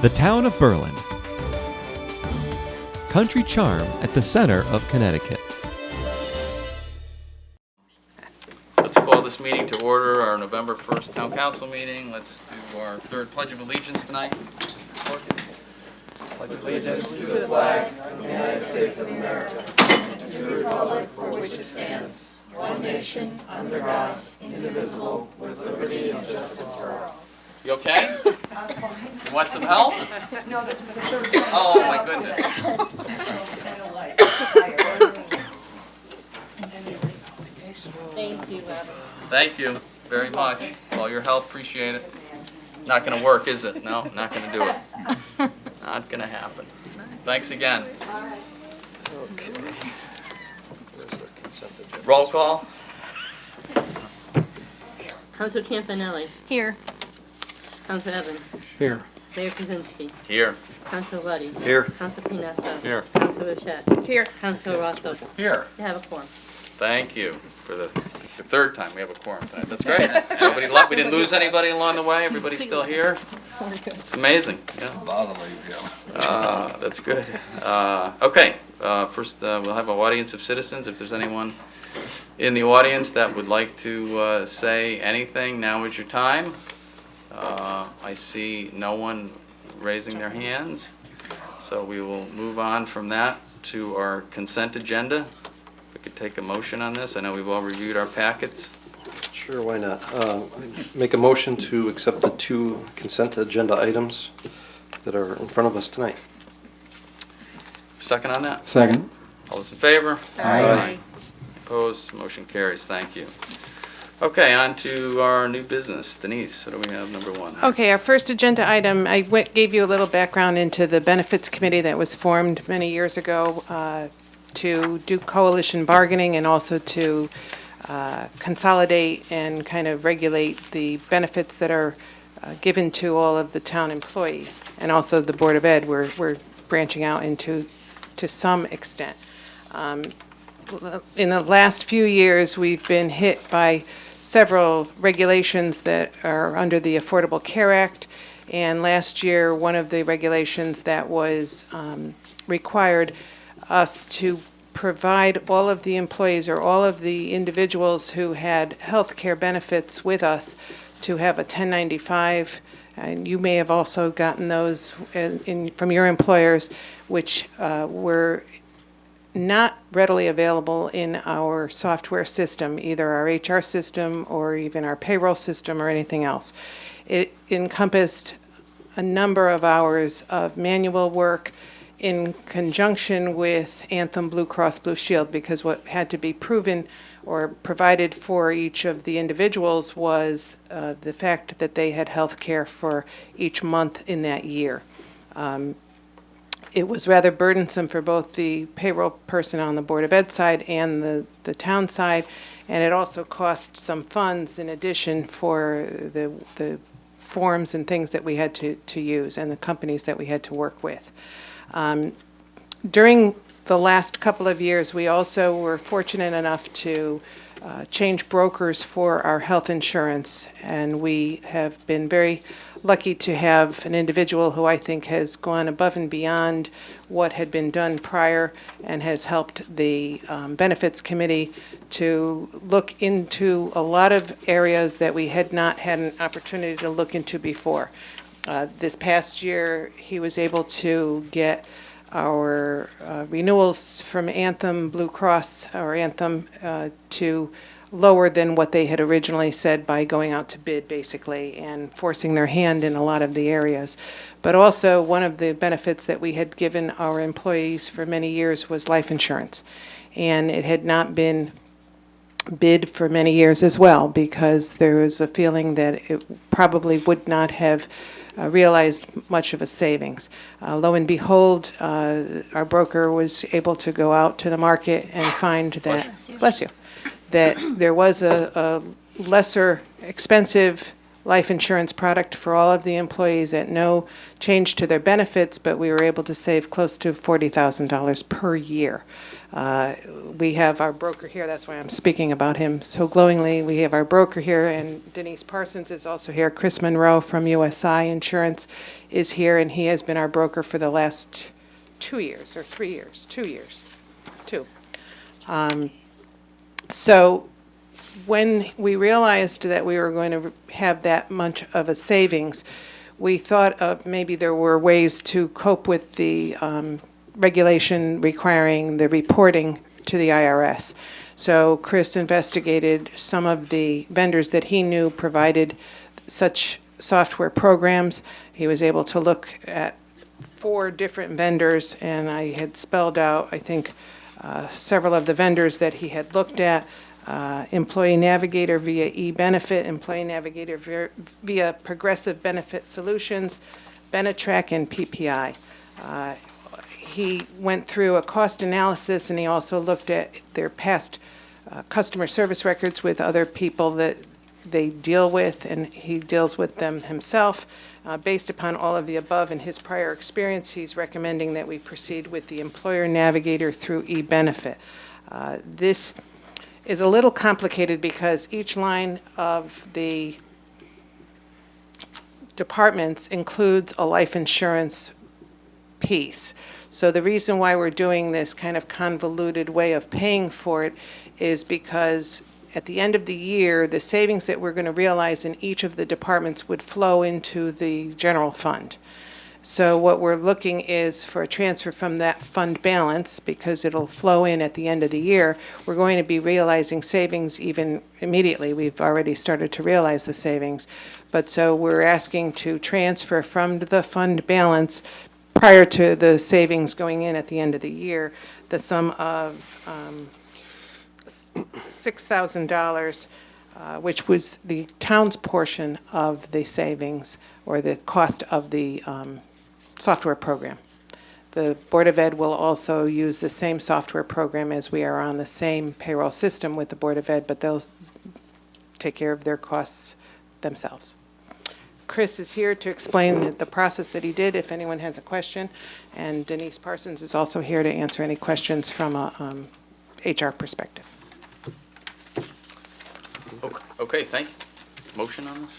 The town of Berlin. Country charm at the center of Connecticut. Let's call this meeting to order, our November 1st Town Council meeting. Let's do our third Pledge of Allegiance tonight. Pledge of Allegiance to the flag of the United States of America and to the republic for which it stands, one nation, under God, indivisible, with liberty and justice for all. You okay? I'm fine. You want some help? No, this is the third time. Oh, my goodness. Thank you, Adam. Thank you very much. All your help, appreciate it. Not going to work, is it? No, not going to do it. Not going to happen. Thanks again. Okay. Where's the consent agenda? Roll call. Councilor Campanelli. Here. Councilor Evans. Here. Mayor Kaczynski. Here. Councilor Luddy. Here. Councilor Pinessa. Here. Councilor Bichette. Here. Councilor Rosso. Here. You have a quorum. Thank you for the third time we have a quorum tonight. That's great. Nobody left. We didn't lose anybody along the way. Everybody's still here. It's amazing. Yeah. That's good. Okay. First, we'll have an audience of citizens. If there's anyone in the audience that would like to say anything, now is your time. I see no one raising their hands, so we will move on from that to our consent agenda. If we could take a motion on this. I know we've all reviewed our packets. Sure, why not? Make a motion to accept the two consent agenda items that are in front of us tonight. Second on that? Second. All those in favor? Aye. Opposed? Motion carries. Thank you. Okay, on to our new business. Denise, what do we have, number one? Okay, our first agenda item, I gave you a little background into the benefits committee that was formed many years ago to do coalition bargaining and also to consolidate and kind of regulate the benefits that are given to all of the town employees. And also the Board of Ed, we're branching out into to some extent. In the last few years, we've been hit by several regulations that are under the Affordable Care Act. And last year, one of the regulations that was required us to provide all of the employees or all of the individuals who had health care benefits with us to have a 1095. And you may have also gotten those from your employers, which were not readily available in our software system, either our HR system or even our payroll system or anything else. It encompassed a number of hours of manual work in conjunction with Anthem Blue Cross Blue Shield, because what had to be proven or provided for each of the individuals was the fact that they had health care for each month in that year. It was rather burdensome for both the payroll person on the Board of Ed side and the town side, and it also cost some funds in addition for the forms and things that we had to use and the companies that we had to work with. During the last couple of years, we also were fortunate enough to change brokers for our health insurance, and we have been very lucky to have an individual who I think has gone above and beyond what had been done prior and has helped the benefits committee to look into a lot of areas that we had not had an opportunity to look into before. This past year, he was able to get our renewals from Anthem Blue Cross or Anthem to lower than what they had originally said by going out to bid, basically, and forcing their hand in a lot of the areas. But also, one of the benefits that we had given our employees for many years was life insurance. And it had not been bid for many years as well, because there was a feeling that it probably would not have realized much of a savings. Lo and behold, our broker was able to go out to the market and find that, bless you, that there was a lesser expensive life insurance product for all of the employees at no change to their benefits, but we were able to save close to $40,000 per year. We have our broker here, that's why I'm speaking about him so glowingly. We have our broker here, and Denise Parsons is also here. Chris Monroe from USI Insurance is here, and he has been our broker for the last 2 years, or 3 years, 2 years, 2. So when we realized that we were going to have that much of a savings, we thought of maybe there were ways to cope with the regulation requiring the reporting to the IRS. So Chris investigated some of the vendors that he knew provided such software programs. He was able to look at 4 different vendors, and I had spelled out, I think, several of the vendors that he had looked at. Employee Navigator via eBenefit, Employee Navigator via Progressive Benefit Solutions, Benetrack, and PPI. He went through a cost analysis, and he also looked at their past customer service records with other people that they deal with, and he deals with them himself. Based upon all of the above and his prior experience, he's recommending that we proceed with the Employer Navigator through eBenefit. This is a little complicated because each line of the departments includes a life insurance piece. So the reason why we're doing this kind of convoluted way of paying for it is because at the end of the year, the savings that we're going to realize in each of the departments would flow into the general fund. So what we're looking is for a transfer from that fund balance, because it'll flow in at the end of the year. We're going to be realizing savings even immediately. We've already started to realize the savings. But so we're asking to transfer from the fund balance prior to the savings going in at the end of the year, the sum of $6,000, which was the town's portion of the savings or the cost of the software program. The Board of Ed will also use the same software program, as we are on the same payroll system with the Board of Ed, but they'll take care of their costs themselves. Chris is here to explain the process that he did if anyone has a question, and Denise Parsons is also here to answer any questions from a HR perspective. Okay, thank you. Motion on this?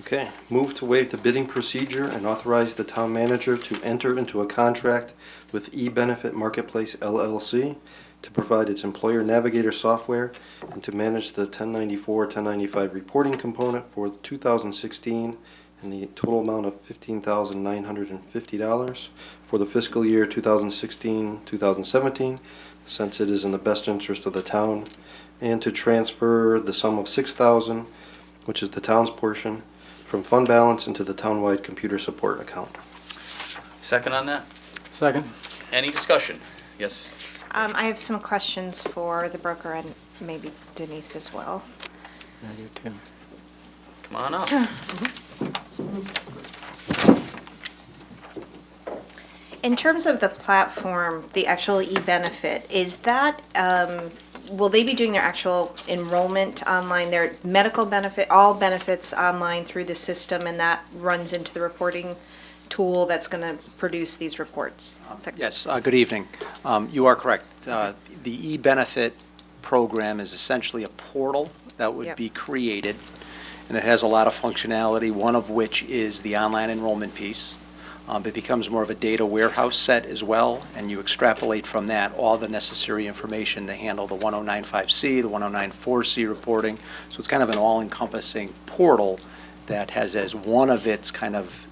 Okay, move to waive the bidding procedure and authorize the town manager to enter into a contract with eBenefit Marketplace LLC to provide its Employer Navigator software and to manage the 1094-1095 reporting component for 2016 in the total amount of $15,950 for the fiscal year 2016-2017, since it is in the best interest of the town, and to transfer the sum of $6,000, which is the town's portion, from fund balance into the townwide computer support account. Second on that? Second. Any discussion? Yes. I have some questions for the broker and maybe Denise as well. I do too. Come on up. In terms of the platform, the actual eBenefit, is that, will they be doing their actual enrollment online, their medical benefit, all benefits online through the system, and that runs into the reporting tool that's going to produce these reports? Yes, good evening. You are correct. The eBenefit program is essentially a portal that would Yep. be created, and it has a lot of functionality, one of which is the online enrollment piece. It becomes more of a data warehouse set as well, and you extrapolate from that all the necessary information to handle the 1095C, the 1094C reporting. So it's kind of an all-encompassing portal that has as one of its kind of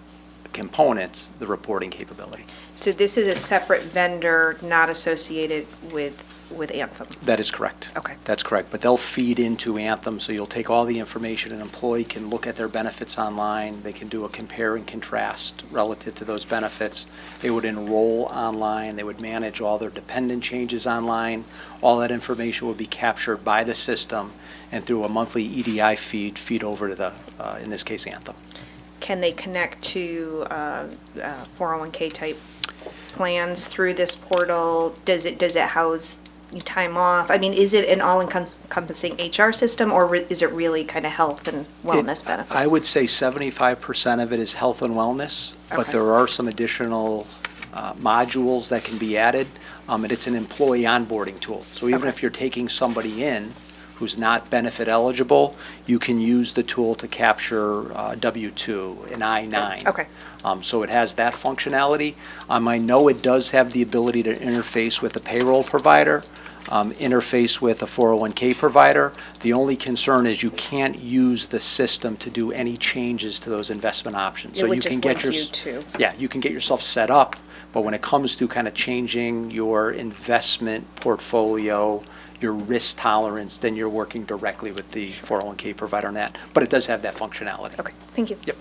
components the reporting capability. So this is a separate vendor not associated with Anthem? That is correct. Okay. That's correct, but they'll feed into Anthem, so you'll take all the information. An employee can look at their benefits online, they can do a compare and contrast relative to those benefits. They would enroll online, they would manage all their dependent changes online. All that information would be captured by the system and through a monthly EDI feed over to the, in this case, Anthem. Can they connect to 401k type plans through this portal? Does it house time off? I mean, is it an all-encompassing HR system, or is it really kind of health and wellness benefits? I would say 75% of it is health and wellness, but Okay. there are some additional modules that can be added, and it's an employee onboarding tool. So even Okay. if you're taking somebody in who's not benefit eligible, you can use the tool to capture W-2 and I-9. Okay. So it has that functionality. I know it does have the ability to interface with a payroll provider, interface with a 401k provider. The only concern is you can't use the system to do any changes to those investment options. It So would you can just get link your you to. Yeah, you can get yourself set up, but when it comes to kind of changing your investment portfolio, your risk tolerance, then you're working directly with the 401k provider on that. But it does have that functionality. Okay, thank you. Yep.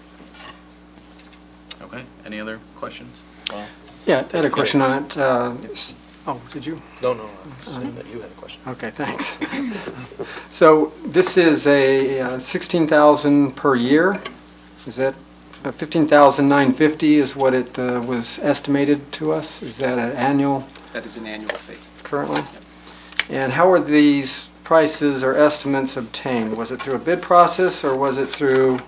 Okay, any other questions? Well, Yeah, I had a question on it. Oh, did you? No, that you had a question. Okay, thanks. So this is a 16,000 per year? Is that, 15,950 is what it was estimated to us? Is that an annual That is an annual fee. currently? And how were these prices or estimates obtained? Was it through a bid process, or was it through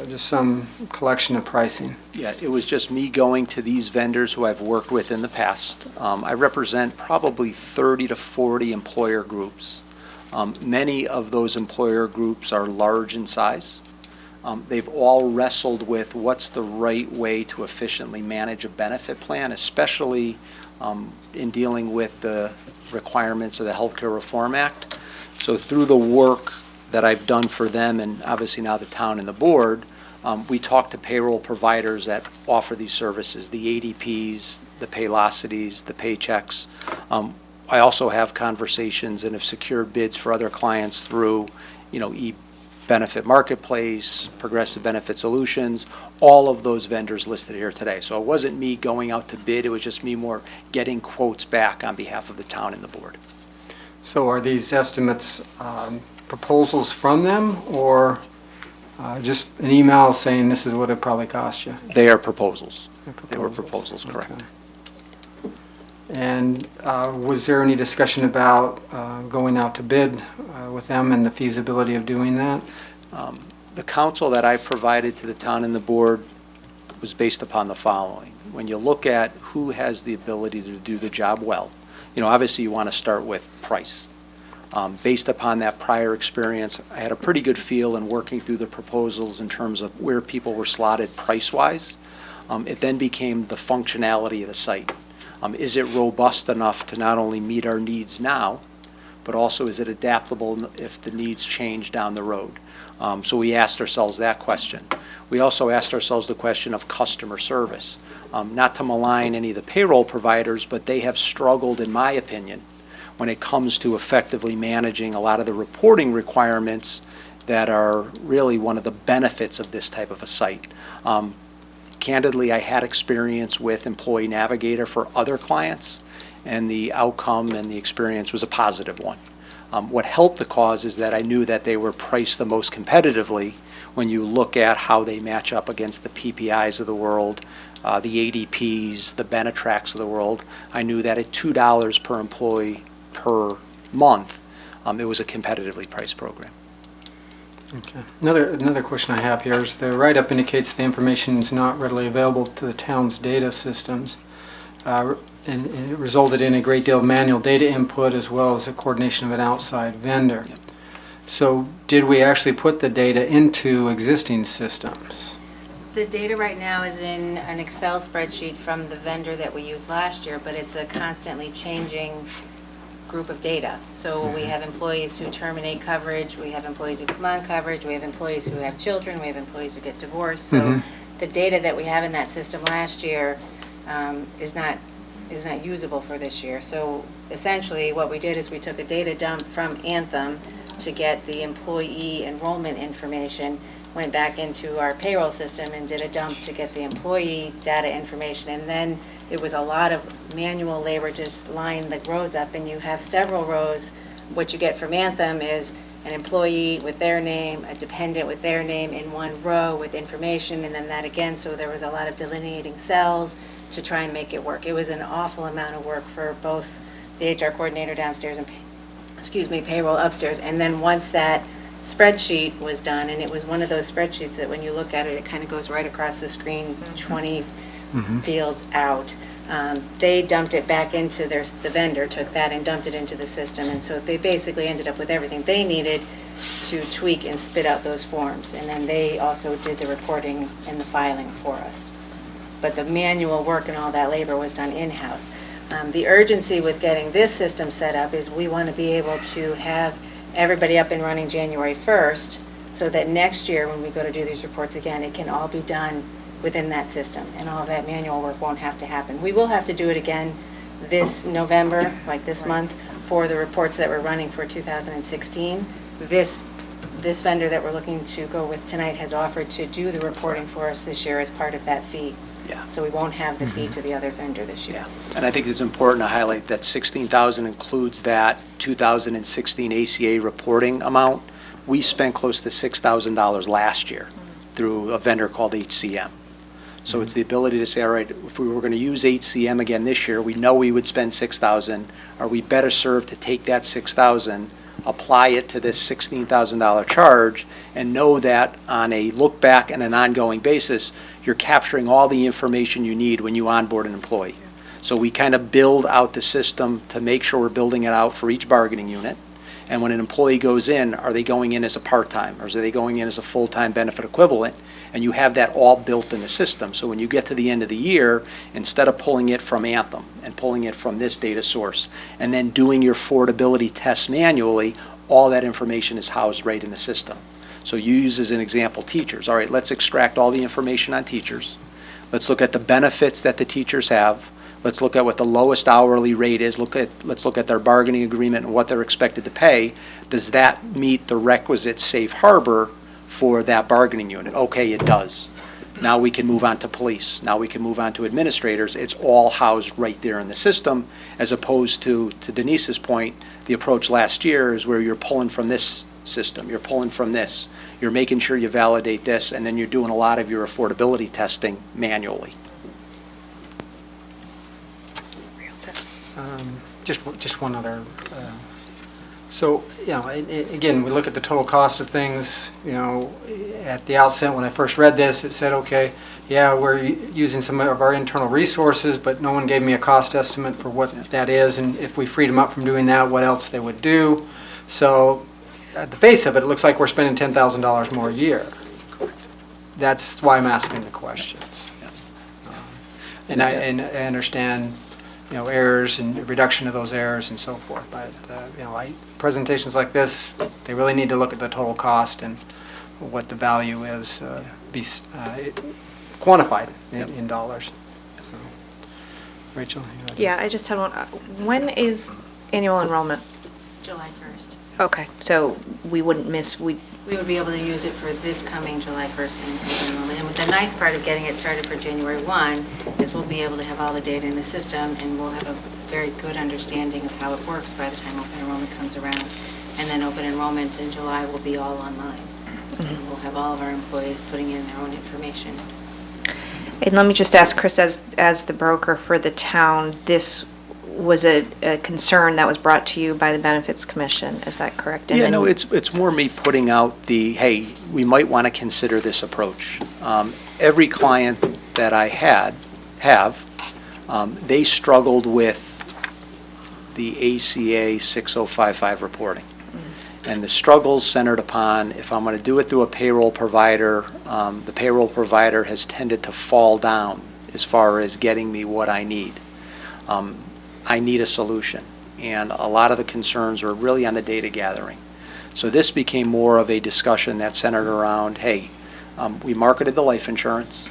just some collection of pricing? Yeah, it was just me going to these vendors who I've worked with in the past. I represent probably 30 to 40 employer groups. Many of those employer groups are large in size. They've all wrestled with what's the right way to efficiently manage a benefit plan, especially in dealing with the requirements of the Healthcare Reform Act. So through the work that I've done for them, and obviously now the town and the board, we talk to payroll providers that offer these services, the ADPs, the Paylocities, the Paychecks. I also have conversations and have secured bids for other clients through, E-Benefit Marketplace, Progressive Benefit Solutions, all of those vendors listed here today. So it wasn't me going out to bid, it was just me more getting quotes back on behalf of the town and the board. So are these estimates proposals from them, or just an email saying this is what it probably cost you? They are proposals. They're They were proposals, correct. Okay. And was there any discussion about going out to bid with them and the feasibility of doing that? The counsel that I provided to the town and the board was based upon the following. When you look at who has the ability to do the job well, obviously you want to start with price. Based upon that prior experience, I had a pretty good feel in working through the proposals in terms of where people were slotted price-wise. It then became the functionality of the site. Is it robust enough to not only meet our needs now, but also is it adaptable if the needs change down the road? So we asked ourselves that question. We also asked ourselves the question of customer service. Not to malign any of the payroll providers, but they have struggled, in my opinion, when it comes to effectively managing a lot of the reporting requirements that are really one of the benefits of this type of a site. Candidly, I had experience with Employee Navigator for other clients, and the outcome and the experience was a positive one. What helped the cause is that I knew that they were priced the most competitively when you look at how they match up against the PPIs of the world, the ADPs, the Benetrax of the world. I knew that at $2 per employee per month, it was a competitively priced program. Okay. Another question I have here is the write-up indicates the information is not readily available to the town's data systems, and it resulted in a great deal of manual data input as well as the coordination of an outside vendor. Yep. So did we actually put the data into existing systems? The data right now is in an Excel spreadsheet from the vendor that we used last year, but it's a constantly changing group of data. So we have employees who terminate coverage, we have employees who come on coverage, we have employees who have children, we have employees who get divorced. So the data that we have in that system last year is not usable for this year. So essentially what we did is we took a data dump from Anthem to get the employee enrollment information, went back into our payroll system and did a dump to get the employee data information, and then it was a lot of manual labor, just line the rows up, and you have several rows. What you get from Anthem is an employee with their name, a dependent with their name in one row with information, and then that again, so there was a lot of delineating cells to try and make it work. It was an awful amount of work for both the HR coordinator downstairs and, payroll upstairs. And then once that spreadsheet was done, and it was one of those spreadsheets that when you look at it, it kind of goes right across the screen, 20 fields out. They dumped it back into the vendor took that and dumped it into the system. And so they basically ended up with everything they needed to tweak and spit out those forms. And then they also did the reporting and the filing for us. But the manual work and all that labor was done in-house. The urgency with getting this system set up is we want to be able to have everybody up and running January 1st, so that next year when we go to do these reports again, it can all be done within that system, and all of that manual work won't have to happen. We will have to do it again this November, like this month, for the reports that we're running for 2016. This vendor that we're looking to go with tonight has offered to do the reporting for us this year as part of that fee. Yeah. So we won't have the fee to the other vendor this year. And I think it's important to highlight that 16,000 includes that 2016 ACA reporting amount. We spent close to $6,000 last year through a vendor called HCM. So it's the ability to say, all right, if we were going to use HCM again this year, we know we would spend $6,000. Are we better served to take that $6,000, apply it to this $16,000 charge, and know that on a look back and an ongoing basis, you're capturing all the information you need when you onboard an employee. So we kind of build out the system to make sure we're building it out for each bargaining unit. And when an employee goes in, are they going in as a part-time, or are they going in as a full-time benefit equivalent? And you have that all built in the system. So when you get to the end of the year, instead of pulling it from Anthem and pulling it from this data source, and then doing your affordability tests manually, all that information is housed right in the system. So you use as an example teachers. All right, let's extract all the information on teachers. Let's look at the benefits that the teachers have. Let's look at what the lowest hourly rate is. Let's look at their bargaining agreement and what they're expected to pay. Does that meet the requisite safe harbor for that bargaining unit? Okay, it does. Now we can move on to police. Now we can move on to administrators. It's all housed right there in the system, as opposed to Denise's point, the approach last year is where you're pulling from this system, you're pulling from this, you're making sure you validate this, and then you're doing a lot of your affordability testing manually. Just one other. So, you know, again, we look at the total cost of things. You know, at the outset when I first read this, it said, okay, yeah, we're using some of our internal resources, but no one gave me a cost estimate for what that is, and if we freed them up from doing that, what else they would do. So, at the face of it, it looks like we're spending $10,000 more a year. That's why I'm asking the questions. And I understand, you know, errors and reduction of those errors and so forth. But, you know, presentations like this, they really need to look at the total cost and what the value is, be quantified in dollars. So, Rachel? Yeah, I just had one. When is annual enrollment? July 1st. Okay, so we wouldn't miss, We would be able to use it for this coming July 1st enrollment. And the nice part of getting it started for January 1 is we'll be able to have all the data in the system, and we'll have a very good understanding of how it works by the time open enrollment comes around. And then open enrollment in July will be all online. And we'll have all of our employees putting in their own information. and let me just ask Chris, as the broker for the town, this was a concern that was brought to you by the Benefits Commission, is that correct? And Yeah, then- no, it's more me putting out the, hey, we might want to consider this approach. Every client that I have, they struggled with the ACA 6055 reporting. And the struggles centered upon, if I'm going to do it through a payroll provider, the payroll provider has tended to fall down as far as getting me what I need. I need a solution. And a lot of the concerns were really on the data gathering. So this became more of a discussion that centered around, hey, we marketed the life insurance.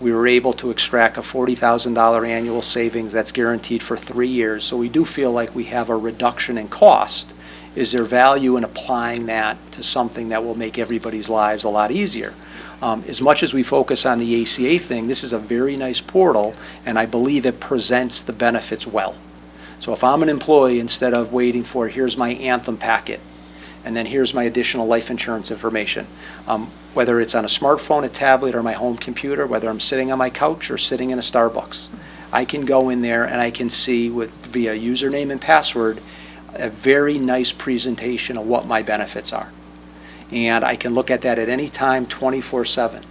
We were able to extract a $40,000 annual savings that's guaranteed for 3 years. So we do feel like we have a reduction in cost. Is there value in applying that to something that will make everybody's lives a lot easier? As much as we focus on the ACA thing, this is a very nice portal, and I believe it presents the benefits well. So if I'm an employee, instead of waiting for, here's my Anthem packet, and then here's my additional life insurance information, whether it's on a smartphone, a tablet, or my home computer, whether I'm sitting on my couch or sitting in a Starbucks, I can go in there and I can see with via username and password a very nice presentation of what my benefits are. And I can look at that at any time, 24/7.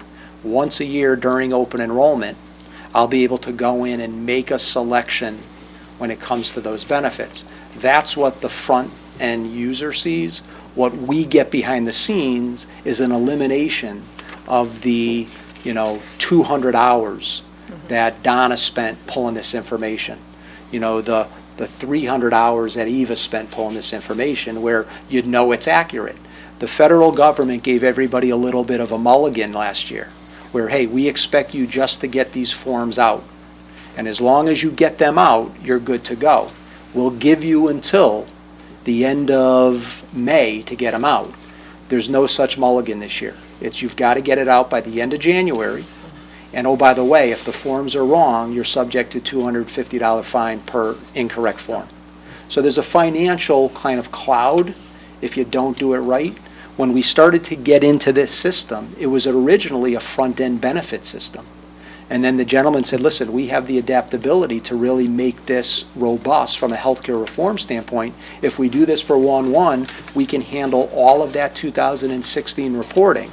Once a year during open enrollment, I'll be able to go in and make a selection when it comes to those benefits. That's what the front-end user sees. What we get behind the scenes is an elimination of the, 200 hours that Donna spent pulling this information. The 300 hours that Eva spent pulling this information, where you'd know it's accurate. The federal government gave everybody a little bit of a mulligan last year, where, hey, we expect you just to get these forms out. And as long as you get them out, you're good to go. We'll give you until the end of May to get them out. There's no such mulligan this year. You've got to get it out by the end of January. And oh, by the way, if the forms are wrong, you're subject to $250 fine per incorrect form. So there's a financial kind of cloud if you don't do it right. When we started to get into this system, it was originally a front-end benefit system. And then the gentleman said, listen, we have the adaptability to really make this robust from a healthcare reform standpoint. If we do this for 1/1, we can handle all of that 2016 reporting,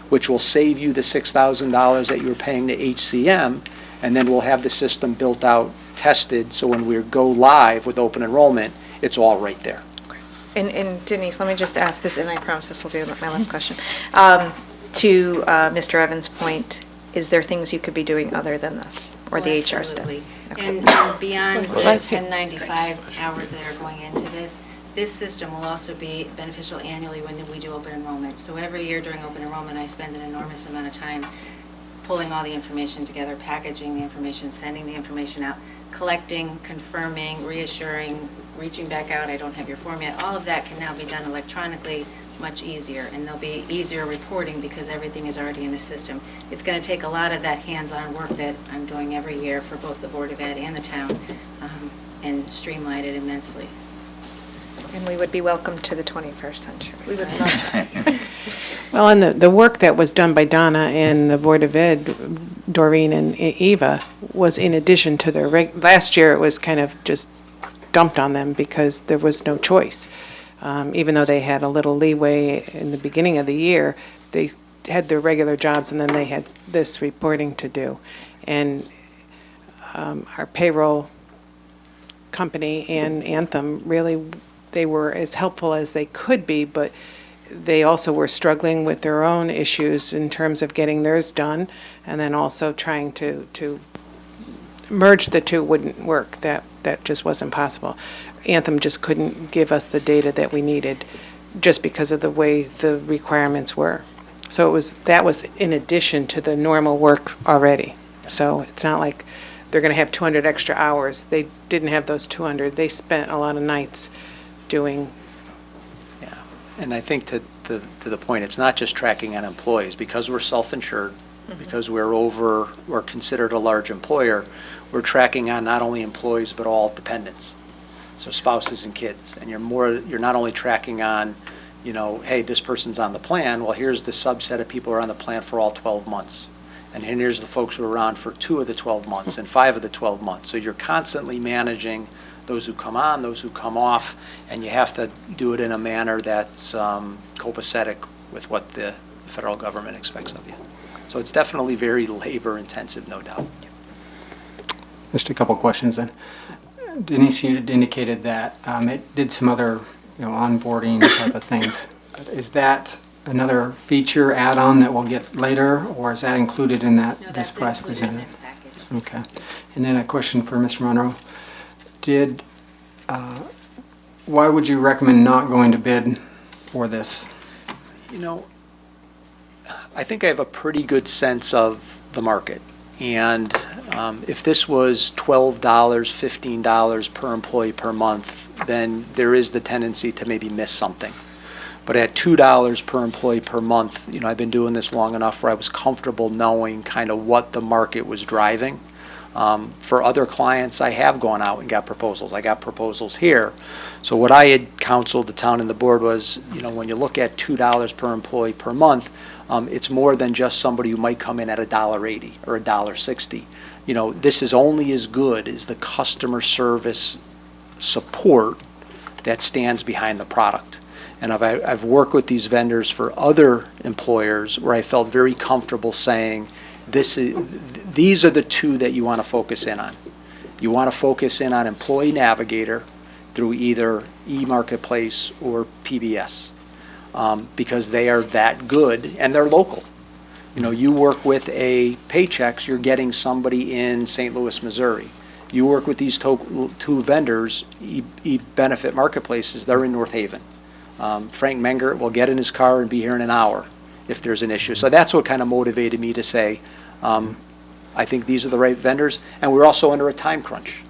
which will save you the $6,000 that you're paying to HCM, and then we'll have the system built out, tested, so when we go live with open enrollment, it's all right there. And Denise, let me just ask this, and I promise this will be my last question. To Mr. Evans' point, is there things you could be doing other than this, or the HR stuff? Absolutely. Okay. And beyond the Bless you. 1095 hours that are going into this system will also be beneficial annually when we do open enrollment. So every year during open enrollment, I spend an enormous amount of time pulling all the information together, packaging the information, sending the information out, collecting, confirming, reassuring, reaching back out, I don't have your form yet. All of that can now be done electronically, much easier, and there'll be easier reporting because everything is already in the system. It's going to take a lot of that hands-on work that I'm doing every year for both the Board of Ed and the town, and streamline it immensely. And we would be welcome to the 21st century. We would love Well, and the work that was done by Donna and the Board of Ed, Doreen and Eva, was in addition to their, last year it was kind of just dumped on them because there was no choice. Even though they had a little leeway in the beginning of the year, they had their regular jobs and then they had this reporting to do. And our payroll company and Anthem really, they were as helpful as they could be, but they also were struggling with their own issues in terms of getting theirs done, and then also trying to merge the two wouldn't work. That just wasn't possible. Anthem just couldn't give us the data that we needed just because of the way the requirements were. So that was in addition to the normal work already. So it's not like they're going to have 200 extra hours. They didn't have those 200. They spent a lot of nights doing. Yeah, and I think to the point, it's not just tracking on employees. Because we're self-insured, because we're considered a large employer, we're tracking on not only employees but all dependents, so spouses and kids. And you're not only tracking on, hey, this person's on the plan. Well, here's the subset of people who are on the plan for all 12 months. And here's the folks who are on for 2 of the 12 months and 5 of the 12 months. So you're constantly managing those who come on, those who come off, and you have to do it in a manner that's copacetic with what the federal government expects of you. So it's definitely very labor intensive, no doubt. Just a couple questions then. Denise, you had indicated that it did some other onboarding type of things. Is that another feature add-on that we'll get later, or is that included in that this price presented? No, that's included in this package. Okay. And then a question for Mr. Monroe. Why would you recommend not going to bid for this? I think I have a pretty good sense of the market. And if this was $12, $15 per employee per month, then there is the tendency to maybe miss something. But at $2 per employee per month, I've been doing this long enough where I was comfortable knowing kind of what the market was driving. For other clients, I have gone out and got proposals. I got proposals here. So what I had counseled the town and the board was, when you look at $2 per employee per month, it's more than just somebody who might come in at $1.80 or $1.60. This is only as good as the customer service support that stands behind the product. And I've worked with these vendors for other employers where I felt very comfortable saying, these are the two that you want to focus in on. You want to focus in on Employee Navigator through either e-marketplace or PBS, because they are that good and they're local. You know, you work with a Paychex, you're getting somebody in St. Louis, Missouri. You work with these two vendors, e-benefit marketplaces, they're in North Haven. Frank Menger will get in his car and be here in an hour if there's an issue. So that's what kind of motivated me to say, I think these are the right vendors. And we're also under a time crunch.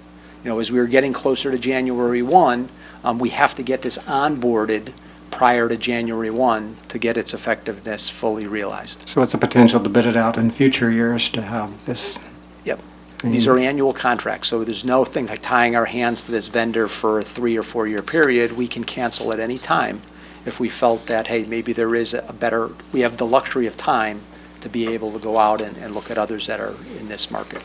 You know, as we were getting closer to January 1, we have to get this onboarded prior to January 1 to get its effectiveness fully realized. So it's a potential to bid it out in future years to have this. Yep. These are annual contracts, so there's no thing like tying our hands to this vendor for a 3 or 4 year period. We can cancel at any time if we felt that, hey, maybe there is a better, we have the luxury of time to be able to go out and look at others that are in this market.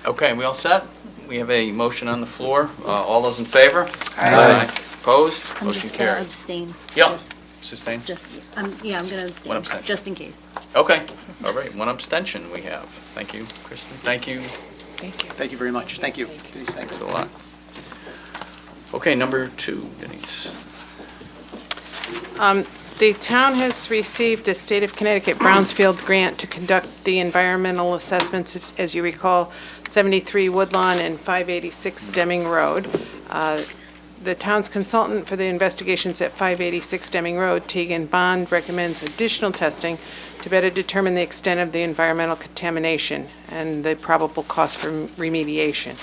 Okay, we all set? We have a motion on the floor. All those in favor? Aye. Opposed? I'm Motion just gonna carries. abstain. Yep. Just- Sustain? Yeah, I'm gonna abstain. One abstention. Just in case. Okay, all right, one abstention we have. Thank you, Kristen. Thank you. Thank you. Thank you very much. Thank you. Denise, thanks. Thanks a lot. Okay, number 2, Denise. The town has received a State of Connecticut Brownsfield grant to conduct the environmental assessments, as you recall, 73 Woodlawn and 586 Deming Road. The town's consultant for the investigations at 586 Deming Road, Teagan Bond, recommends additional testing to better determine the extent of the environmental contamination and the probable cost for remediation.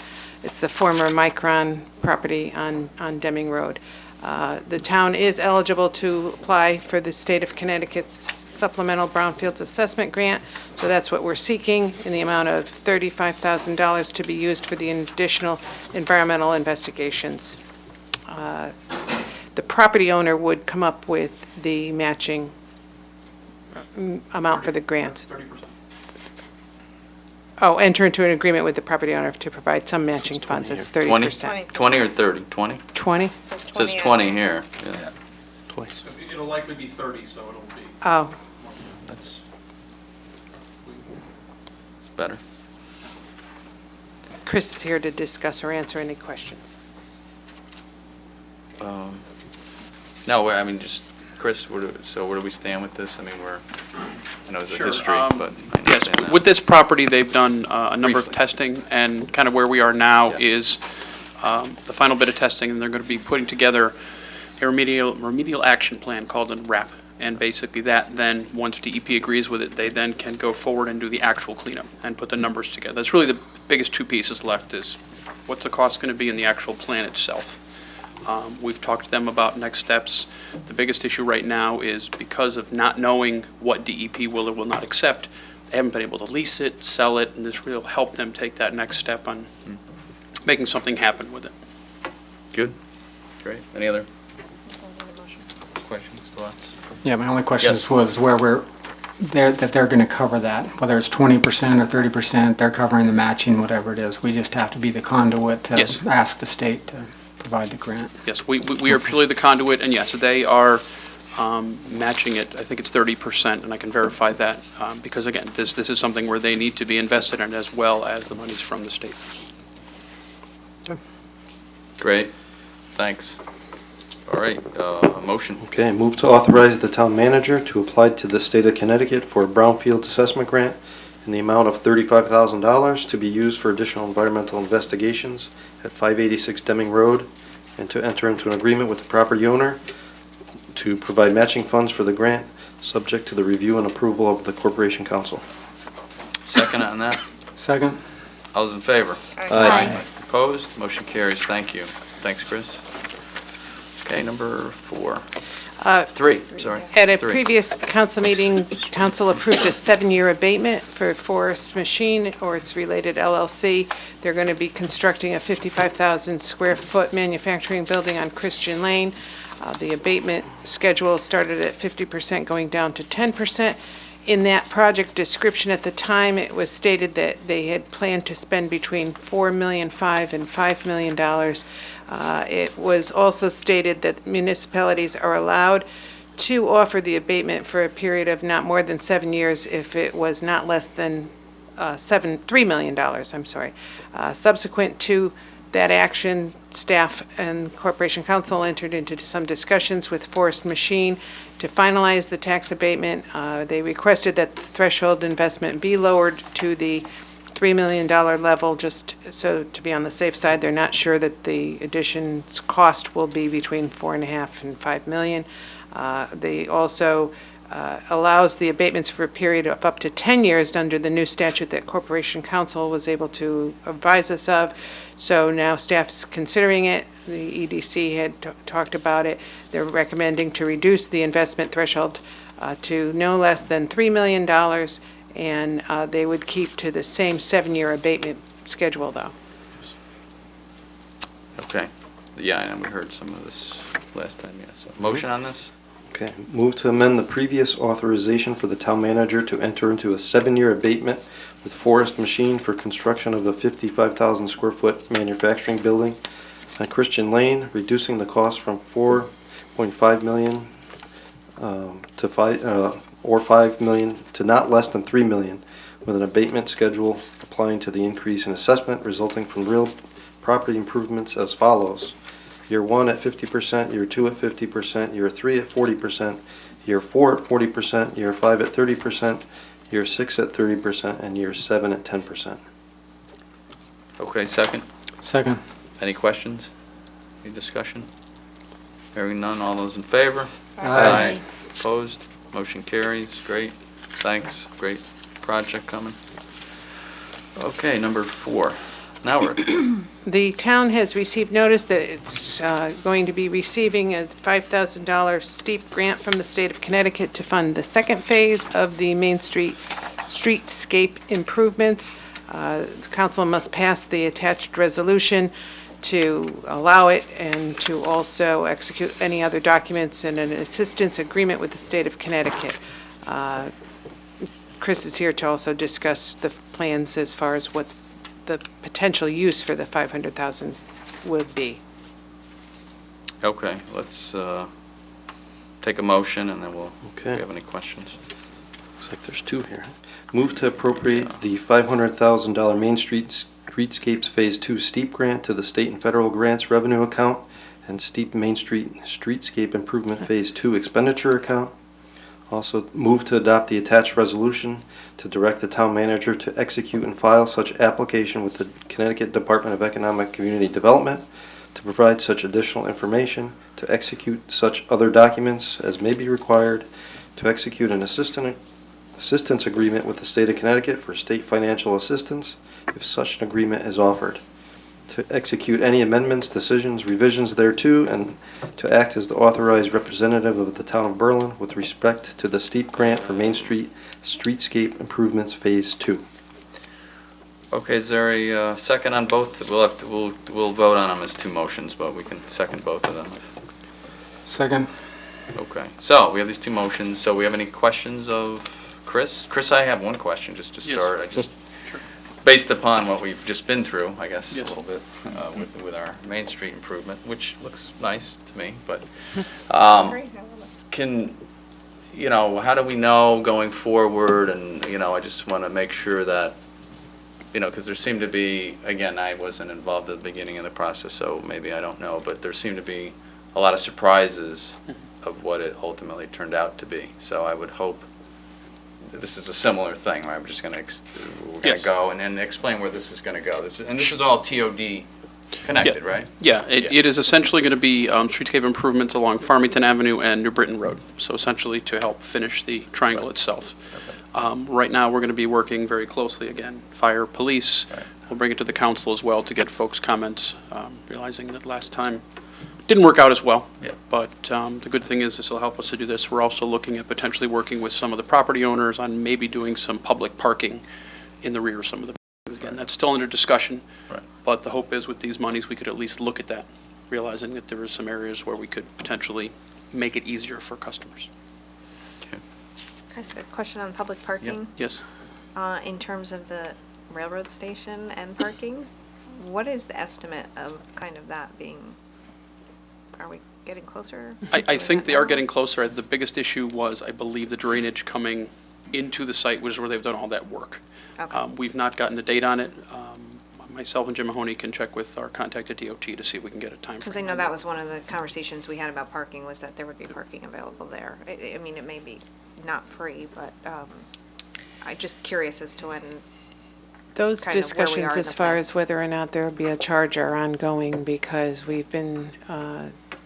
It's the former Micron property on Deming Road. The town is eligible to apply for the State of Connecticut's Supplemental Brownfields Assessment Grant, so that's what we're seeking in the amount of $35,000 to be used for the additional environmental investigations. The property owner would come up with the matching amount for the grant. 30%. Oh, enter into an agreement with the property owner to provide some matching funds. It's 30%. 20 or 30? 20? 20? It says 20 here. Yeah. Twice. It'll likely be 30, so it'll be. Oh, That's better. Chris is here to discuss or answer any questions. No, I mean, just, Chris, where do we stand with this? I mean, I know it's a Sure, history, but I Yes, understand that. with this property, they've done a number of Briefly. testing, and kind of where we are now Yeah. is the final bit of testing, and they're going to be putting together a remedial action plan called a RAP. And basically that then, once DEP agrees with it, they then can go forward and do the actual cleanup and put the numbers together. That's really the biggest two pieces left, is what's the cost going to be in the actual plan itself. We've talked to them about next steps. The biggest issue right now is because of not knowing what DEP will or will not accept, they haven't been able to lease it, sell it, and this will help them take that next step on making something happen with it. Good, great. Any other questions, thoughts? Yeah, my only question Yes. was where they're going to cover that, whether it's 20% or 30%, they're covering the matching, whatever it is. We just have to be the conduit to Yes. ask the state to provide the grant. Yes, we are purely the conduit, and yes, they are matching it. I think it's 30%, and I can verify that, because again, this is something where they need to be invested in as well as the monies from the state. Great, thanks. All right, a motion. Okay, move to authorize the town manager to apply to the state of Connecticut for a brownfield assessment grant in the amount of $35,000 to be used for additional environmental investigations at 586 Deming Road, and to enter into an agreement with the property owner to provide matching funds for the grant, subject to the review and approval of the Corporation Council. Second on that? Second? All those in favor? Aye. Opposed? Motion carries. Thank you. Thanks, Chris. Okay, number 4. 3, sorry. At a 3. previous council meeting, council approved a 7-year abatement for Forest Machine or its related LLC. They're going to be constructing a 55,000 square foot manufacturing building on Christian Lane. The abatement schedule started at 50% going down to 10%, In that project description at the time, it was stated that they had planned to spend between $4.5 million and $5 million. It was also stated that municipalities are allowed to offer the abatement for a period of not more than 7 years if it was not less than $3 million, I'm sorry. Subsequent to that action, staff and Corporation Council entered into some discussions with Forest Machine to finalize the tax abatement. They requested that the threshold investment be lowered to the $3 million level, just so to be on the safe side. They're not sure that the addition's cost will be between $4.5 and $5 million. They also allows the abatements for a period of up to 10 years under the new statute that Corporation Council was able to advise us of. So now staff's considering it. The EDC had talked about it. They're recommending to reduce the investment threshold to no less than $3 million, and they would keep to the same 7-year abatement schedule, though. Okay. Yeah, I know we heard some of this last time, yeah. So motion on this? Okay, move to amend the previous authorization for the town manager to enter into a 7-year abatement with Forest Machine for construction of a 55,000 square foot manufacturing building on Christian Lane, reducing the cost from $4.5 million to $5 million to not less than $3 million, with an abatement schedule applying to the increase in assessment resulting from real property improvements as follows. Year 1 at 50%, year 2 at 50%, year 3 at 40%, year 4 at 40%, year 5 at 30%, year 6 at 30%, and year 7 at 10%. Okay, second. Second. Any questions? Any discussion? Hearing none, all those in favor? Aye. Opposed? Motion carries. Great. Thanks. Great project coming. Okay, number 4. Now we're The town has received notice that it's going to be receiving a $5,000 steep grant from the state of Connecticut to fund the second phase of the Main Street streetscape improvements. Council must pass the attached resolution to allow it and to also execute any other documents and an assistance agreement with the state of Connecticut. Chris is here to also discuss the plans as far as what the potential use for the $500,000 would be. okay. Let's take a motion, and then we'll. Okay. If you have any questions? Looks like there's 2 here. Move to appropriate the $500,000 Main Street Streetscapes Phase 2 steep grant to the state and federal grants revenue account and steep Main Street Streetscape Improvement Phase 2 expenditure account. Also, move to adopt the attached resolution to direct the town manager to execute and file such application with the Connecticut Department of Economic Community Development to provide such additional information, to execute such other documents as may be required, to execute an assistance agreement with the state of Connecticut for state financial assistance if such an agreement is offered, to execute any amendments, decisions, revisions thereto, and to act as the authorized representative of the town of Berlin with respect to the steep grant for Main Street Streetscape Improvements Phase 2. Okay, is there a second on both? We'll vote on them as 2 motions, but we can second both of them. Second. Okay, so we have these 2 motions. So we have any questions of Chris? Chris, I have one question just to Yes. start. I just, Sure. based upon what we've just been through, I guess, Yes. a little bit with our Main Street improvement, which looks nice to me, but how do we know going forward? And, I just want to make sure that, because there seemed to be, again, I wasn't involved at the beginning of the process, so maybe I don't know, but there seemed to be a lot of surprises of what it ultimately turned out to be. So I would hope this is a similar thing, right? We're just going to we're going Yes. to go and explain where this is going to go. This is all TOD connected, right? Yeah, it is essentially going to be streetscape improvements along Farmington Avenue and New Britain Road, so essentially to help finish the triangle itself. Right now, we're going to be working very closely, again, fire, police. Right. We'll bring it to the council as well to get folks' comments, realizing that last time didn't work out as well. Yeah. But the good thing is this will help us to do this. We're also looking at potentially working with some of the property owners on maybe doing some public parking in the rear of some of the buildings. Again, that's still under discussion. Right. But the hope is with these monies, we could at least look at that, realizing that there are some areas where we could potentially make it easier for customers. Okay. I ask a question on public parking? Yes. In terms of the railroad station and parking, what is the estimate of kind of that being, are we getting closer? I think they are getting closer. The biggest issue was, I believe, the drainage coming into the site, which is where they've done all that work. Okay. We've not gotten the date on it. Myself and Jim Mahoney can check with our contact at DOT to see if we can get a time. Because I know that was one of the conversations we had about parking, was that there would be parking available there. I mean, it may be not free, but I'm just curious as to when. Those kind of where we are discussions in as the far plan. as whether or not there will be a charge are ongoing, because we've been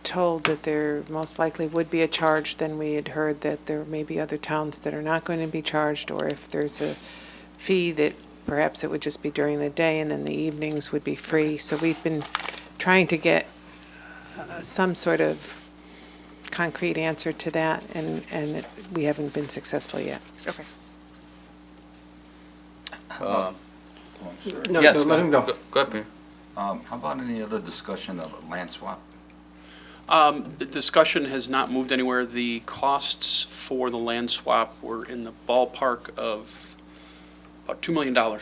told that there most likely would be a charge. Then we had heard that there may be other towns that are not going to be charged, or if there's a fee that perhaps it would just be during the day and then the evenings would be free. So we've been trying to get some sort of concrete answer to that, and we haven't been successful yet. Okay. No, Yes, let him go. Go ahead, Peter. How about any other discussion of a land swap? The discussion has not moved anywhere. The costs for the land swap were in the ballpark of about $2 million.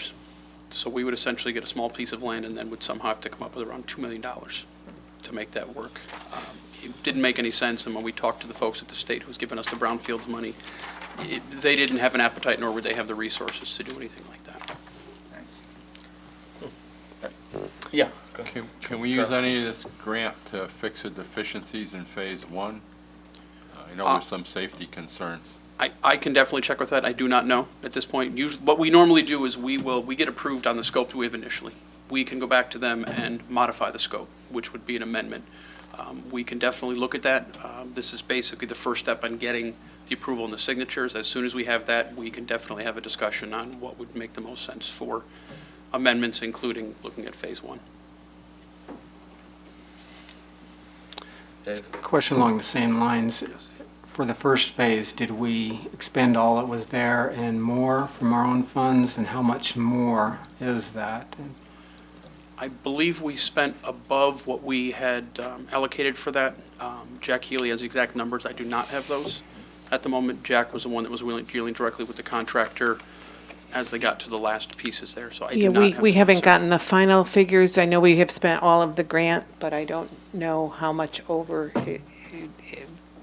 So we would essentially get a small piece of land and then would somehow have to come up with around $2 million to make that work. It didn't make any sense, and when we talked to the folks at the state who's given us the brownfields money, they didn't have an appetite, nor would they have the resources to do anything like that. Yeah. Can we use any of this grant to fix the deficiencies in Phase 1? I know there's some safety concerns. I can definitely check with that. I do not know at this point. Usually, what we normally do is we get approved on the scope that we have initially. We can go back to them and modify the scope, which would be an amendment. We can definitely look at that. This is basically the first step on getting the approval and the signatures. As soon as we have that, we can definitely have a discussion on what would make the most sense for amendments, including looking at Phase 1. Question along the same lines. For the first phase, did we expend all that was there and more from our own funds, and how much more is that? I believe we spent above what we had allocated for that. Jack Healy has the exact numbers. I do not have those at the moment. Jack was the one that was dealing directly with the contractor as they got to the last pieces there, so I do not have We those. haven't gotten the final figures. I know we have spent all of the grant, but I don't know how much over.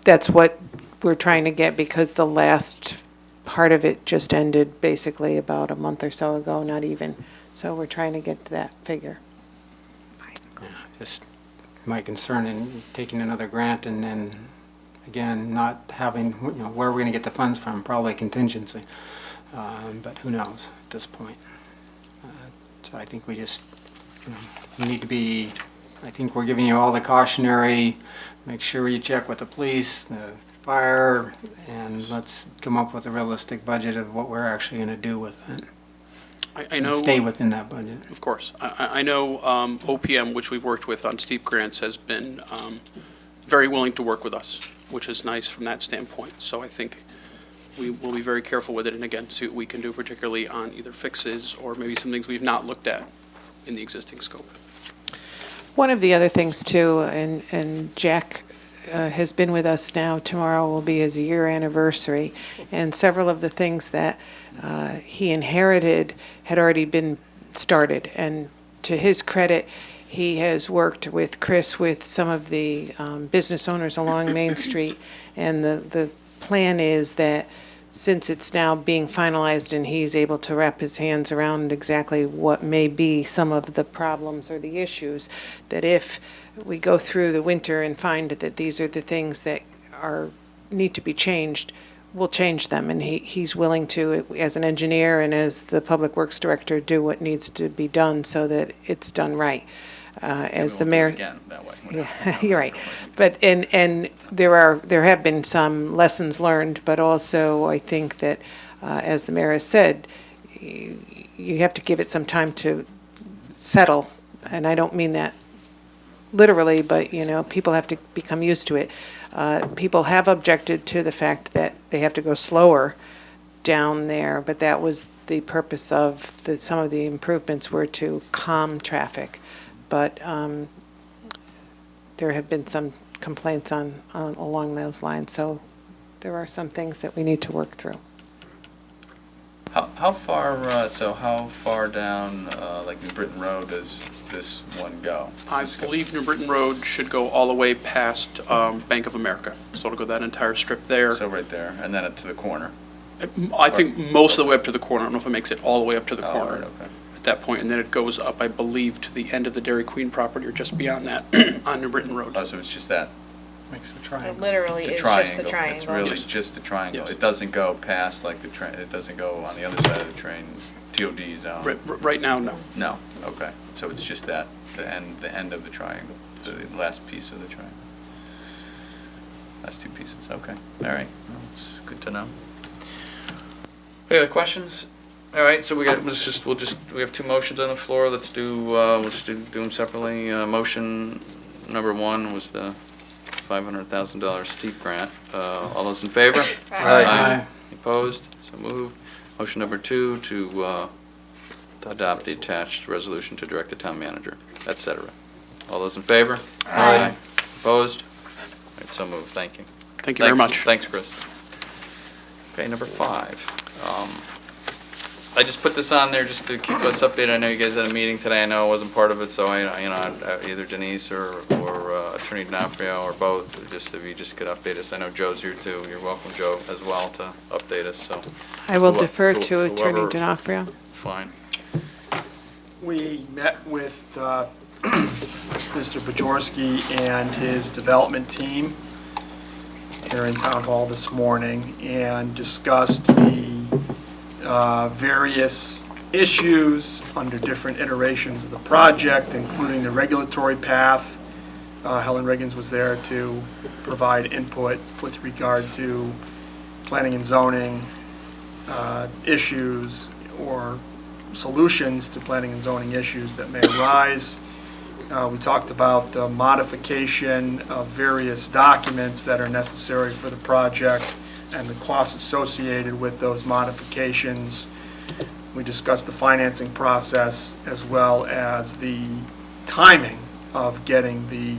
That's what we're trying to get, because the last part of it just ended basically about a month or so ago, not even. So we're trying to get to that figure. Just my concern in taking another grant and then, again, not having, where are we going to get the funds from? Probably contingency. But who knows at this point. So I think we just, we need to be, I think we're giving you all the cautionary, make sure you check with the police, the fire, and let's come up with a realistic budget of what we're actually going to do with it. I know. And stay within that budget. Of course. I know OPM, which we've worked with on steep grants, has been very willing to work with us, which is nice from that standpoint. So I think we will be very careful with it, and again, see what we can do, particularly on either fixes or maybe some things we've not looked at in the existing scope. One of the other things too, and Jack has been with us now, tomorrow will be his year anniversary, and several of the things that he inherited had already been started, and to his credit, he has worked with Chris with some of the business owners along Main Street, and the plan is that since it's now being finalized and he's able to wrap his hands around exactly what may be some of the problems or the issues, that if we go through the winter and find that these are the things that need to be changed, we'll change them. And he's willing to, as an engineer and as the Public Works Director, do what needs to be done so that it's done right. As the mayor, Again, that way. yeah, you're right. But and there have been some lessons learned, but also I think that as the mayor has said, you have to give it some time to settle, and I don't mean that literally, but people have to become used to it. People have objected to the fact that they have to go slower down there, but that was the purpose of some of the improvements were to calm traffic. But there have been some complaints along those lines, so there are some things that we need to work through. How far, so how far down, like New Britain Road does this one go? I believe New Britain Road should go all the way past Bank of America. So it'll go that entire strip there. So right there, and then to the corner? I think most of the way up to the corner. I don't know if it makes it all the way up to the Oh, corner right, okay. at that point, and then it goes up, I believe, to the end of the Dairy Queen property or just beyond that on New Britain Road. Oh, so it's just that? Makes the It triangle. literally The is just the triangle. triangle. It's really Yes. just the triangle. Yes. It doesn't go past like the train, it doesn't go on the other side of the train, TOD zone? Right now, no. No, okay. So it's just that, the end of the triangle, the last piece of the triangle. Last two pieces, okay. All right, well, that's good to know. Any other questions? All right, so we have two motions on the floor. Let's we'll just do them separately. Motion number one was the $500,000 steep grant. All those in favor? Aye. Opposed? So moved. Motion number two to adopt the attached resolution to direct the town manager, et cetera. All those in favor? Aye. Opposed? All right, so moved. Thank you. Thank you very much. Thanks, Chris. Okay, number 5. I just put this on there just to keep us updated. I know you guys had a meeting today. I know I wasn't part of it, so either Denise or Attorney D'Onofrio or both, just if you just could update us. I know Joe's here too. You're welcome, Joe, as well, to update us. So I will Whoever- defer to Attorney whoever- D'Onofrio. fine. We met with Mr. Bajorski and his development team here in Town Hall this morning and discussed the various issues under different iterations of the project, including the regulatory path. Helen Riggins was there to provide input with regard to planning and zoning issues or solutions to planning and zoning issues that may arise. We talked about the modification of various documents that are necessary for the project and the costs associated with those modifications. We discussed the financing process as well as the timing of getting the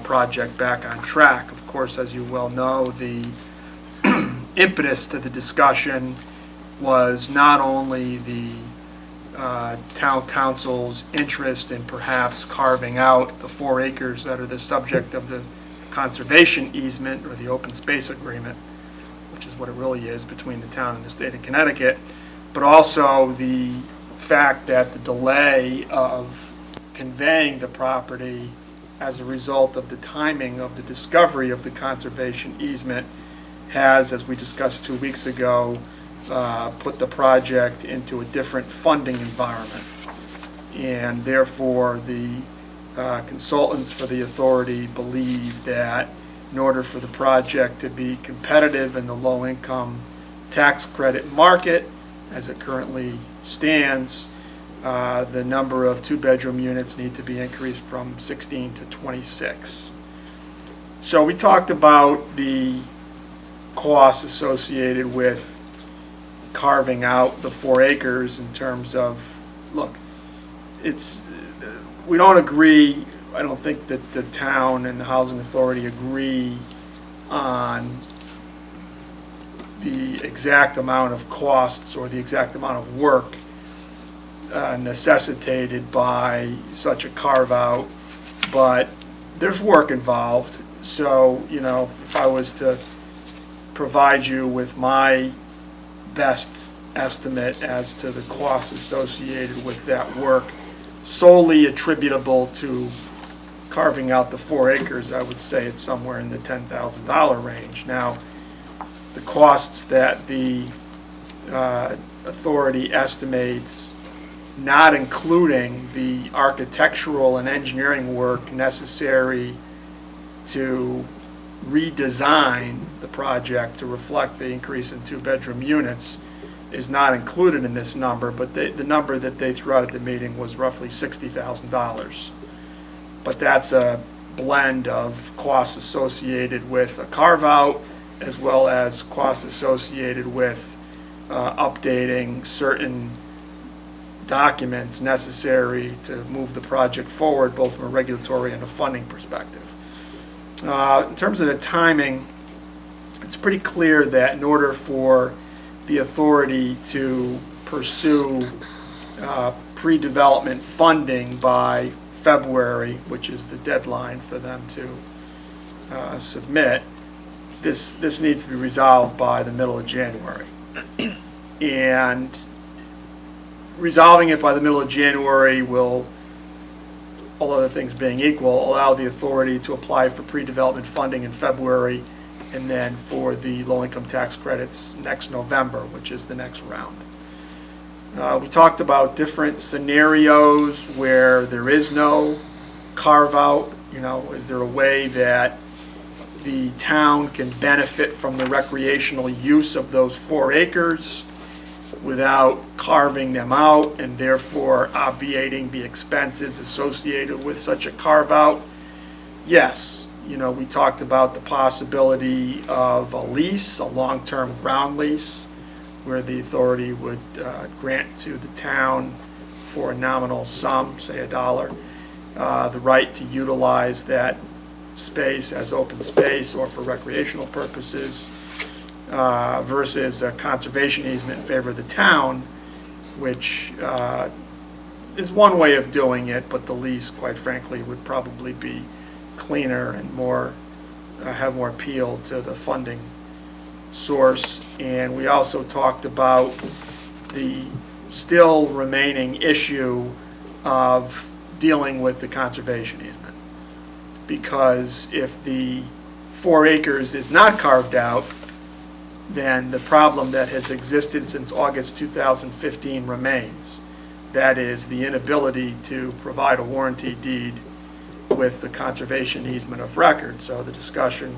project back on track. Of course, as you well know, the impetus to the discussion was not only the town council's interest in perhaps carving out the 4 acres that are the subject of the conservation easement or the open space agreement, which is what it really is between the town and the state of Connecticut, but also the fact that the delay of conveying the property as a result of the timing of the discovery of the conservation easement has, as we discussed 2 weeks ago, put the project into a different funding environment. And therefore, the consultants for the authority believe that in order for the project to be competitive in the low-income tax credit market, as it currently stands, the number of 2-bedroom units need to be increased from 16 to 26. So we talked about the costs associated with carving out the 4 acres in terms of, look, we don't agree, I don't think that the town and the housing authority agree on the exact amount of costs or the exact amount of work necessitated by such a carve-out, but there's work involved. So, if I was to provide you with my best estimate as to the costs associated with that work solely attributable to carving out the 4 acres, I would say it's somewhere in the $10,000 range. Now, the costs that the authority estimates, not including the architectural and engineering work necessary to redesign the project to reflect the increase in 2-bedroom units, is not included in this number, but the number that they threw out at the meeting was roughly $60,000. But that's a blend of costs associated with a carve-out as well as costs associated with updating certain documents necessary to move the project forward, both from a regulatory and a funding perspective. In terms of the timing, it's pretty clear that in order for the authority to pursue pre-development funding by February, which is the deadline for them to submit. This needs to be resolved by the middle of January. And resolving it by the middle of January will, all other things being equal, allow the authority to apply for pre-development funding in February, and then for the low-income tax credits next November, which is the next round. We talked about different scenarios where there is no carve-out. You know, is there a way that the town can benefit from the recreational use of those 4 acres without carving them out and therefore obviating the expenses associated with such a carve-out? Yes. You know, we talked about the possibility of a lease, a long-term ground lease, where the authority would grant to the town for a nominal sum, say $1, the right to utilize that space as open space or for recreational purposes, versus a conservation easement in favor of the town, which is one way of doing it, but the lease, quite frankly, would probably be cleaner and more have more appeal to the funding source. And we also talked about the still remaining issue of dealing with the conservation easement, because if the 4 acres is not carved out, then the problem that has existed since August 2015 remains. That is the inability to provide a warranty deed with the conservation easement of record. So the discussion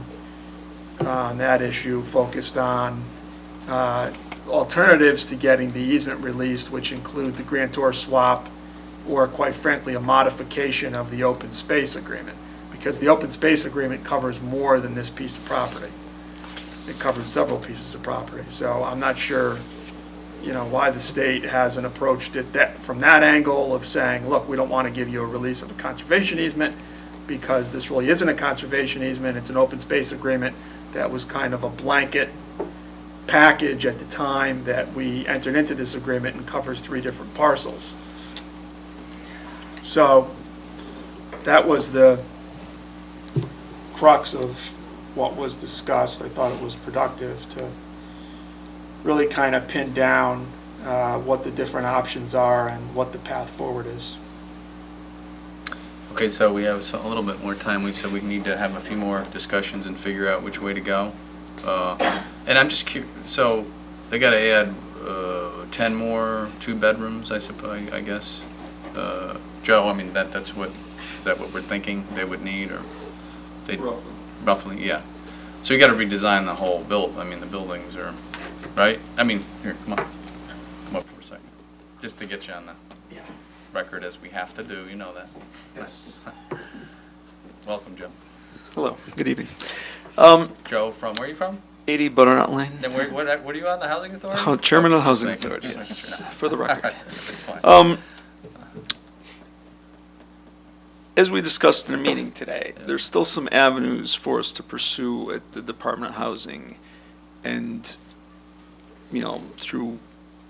on that issue focused on alternatives to getting the easement released, which include the grantor swap or, quite frankly, a modification of the open space agreement, because the open space agreement covers more than this piece of property. It covered several pieces of property. So I'm not sure, you know, why the state hasn't approached it from that angle of saying, look, we don't want to give you a release of a conservation easement because this really isn't a conservation easement, it's an open space agreement that was kind of a blanket package at the time that we entered into this agreement and covers 3 different parcels. So that was the crux of what was discussed. I thought it was productive to really kind of pin down what the different options are and what the path forward is. Okay, so we have a little bit more time. We said we need to have a few more discussions and figure out which way to go. And I'm just curious, so they got to add 10 more 2-bedrooms, I suppose, I guess. Joe, I mean, that's what, is that what we're thinking they would need, or they roughly, yeah. So you got to redesign the whole I mean, the buildings are, right? I mean, here, come up for a second, just to get you on the record as we have to do. You know that. Yes. Welcome, Joe. Hello. Good evening. Joe, from where are you from? 80 Butternut Lane. And what are you on, the housing authority? Oh, Chairman of the Housing Thank you. Authority. Just Yes, making sure. for the record. All right, that's fine. As we discussed in a meeting today, there's still some avenues for us to pursue at the Department of Housing, and, you know, through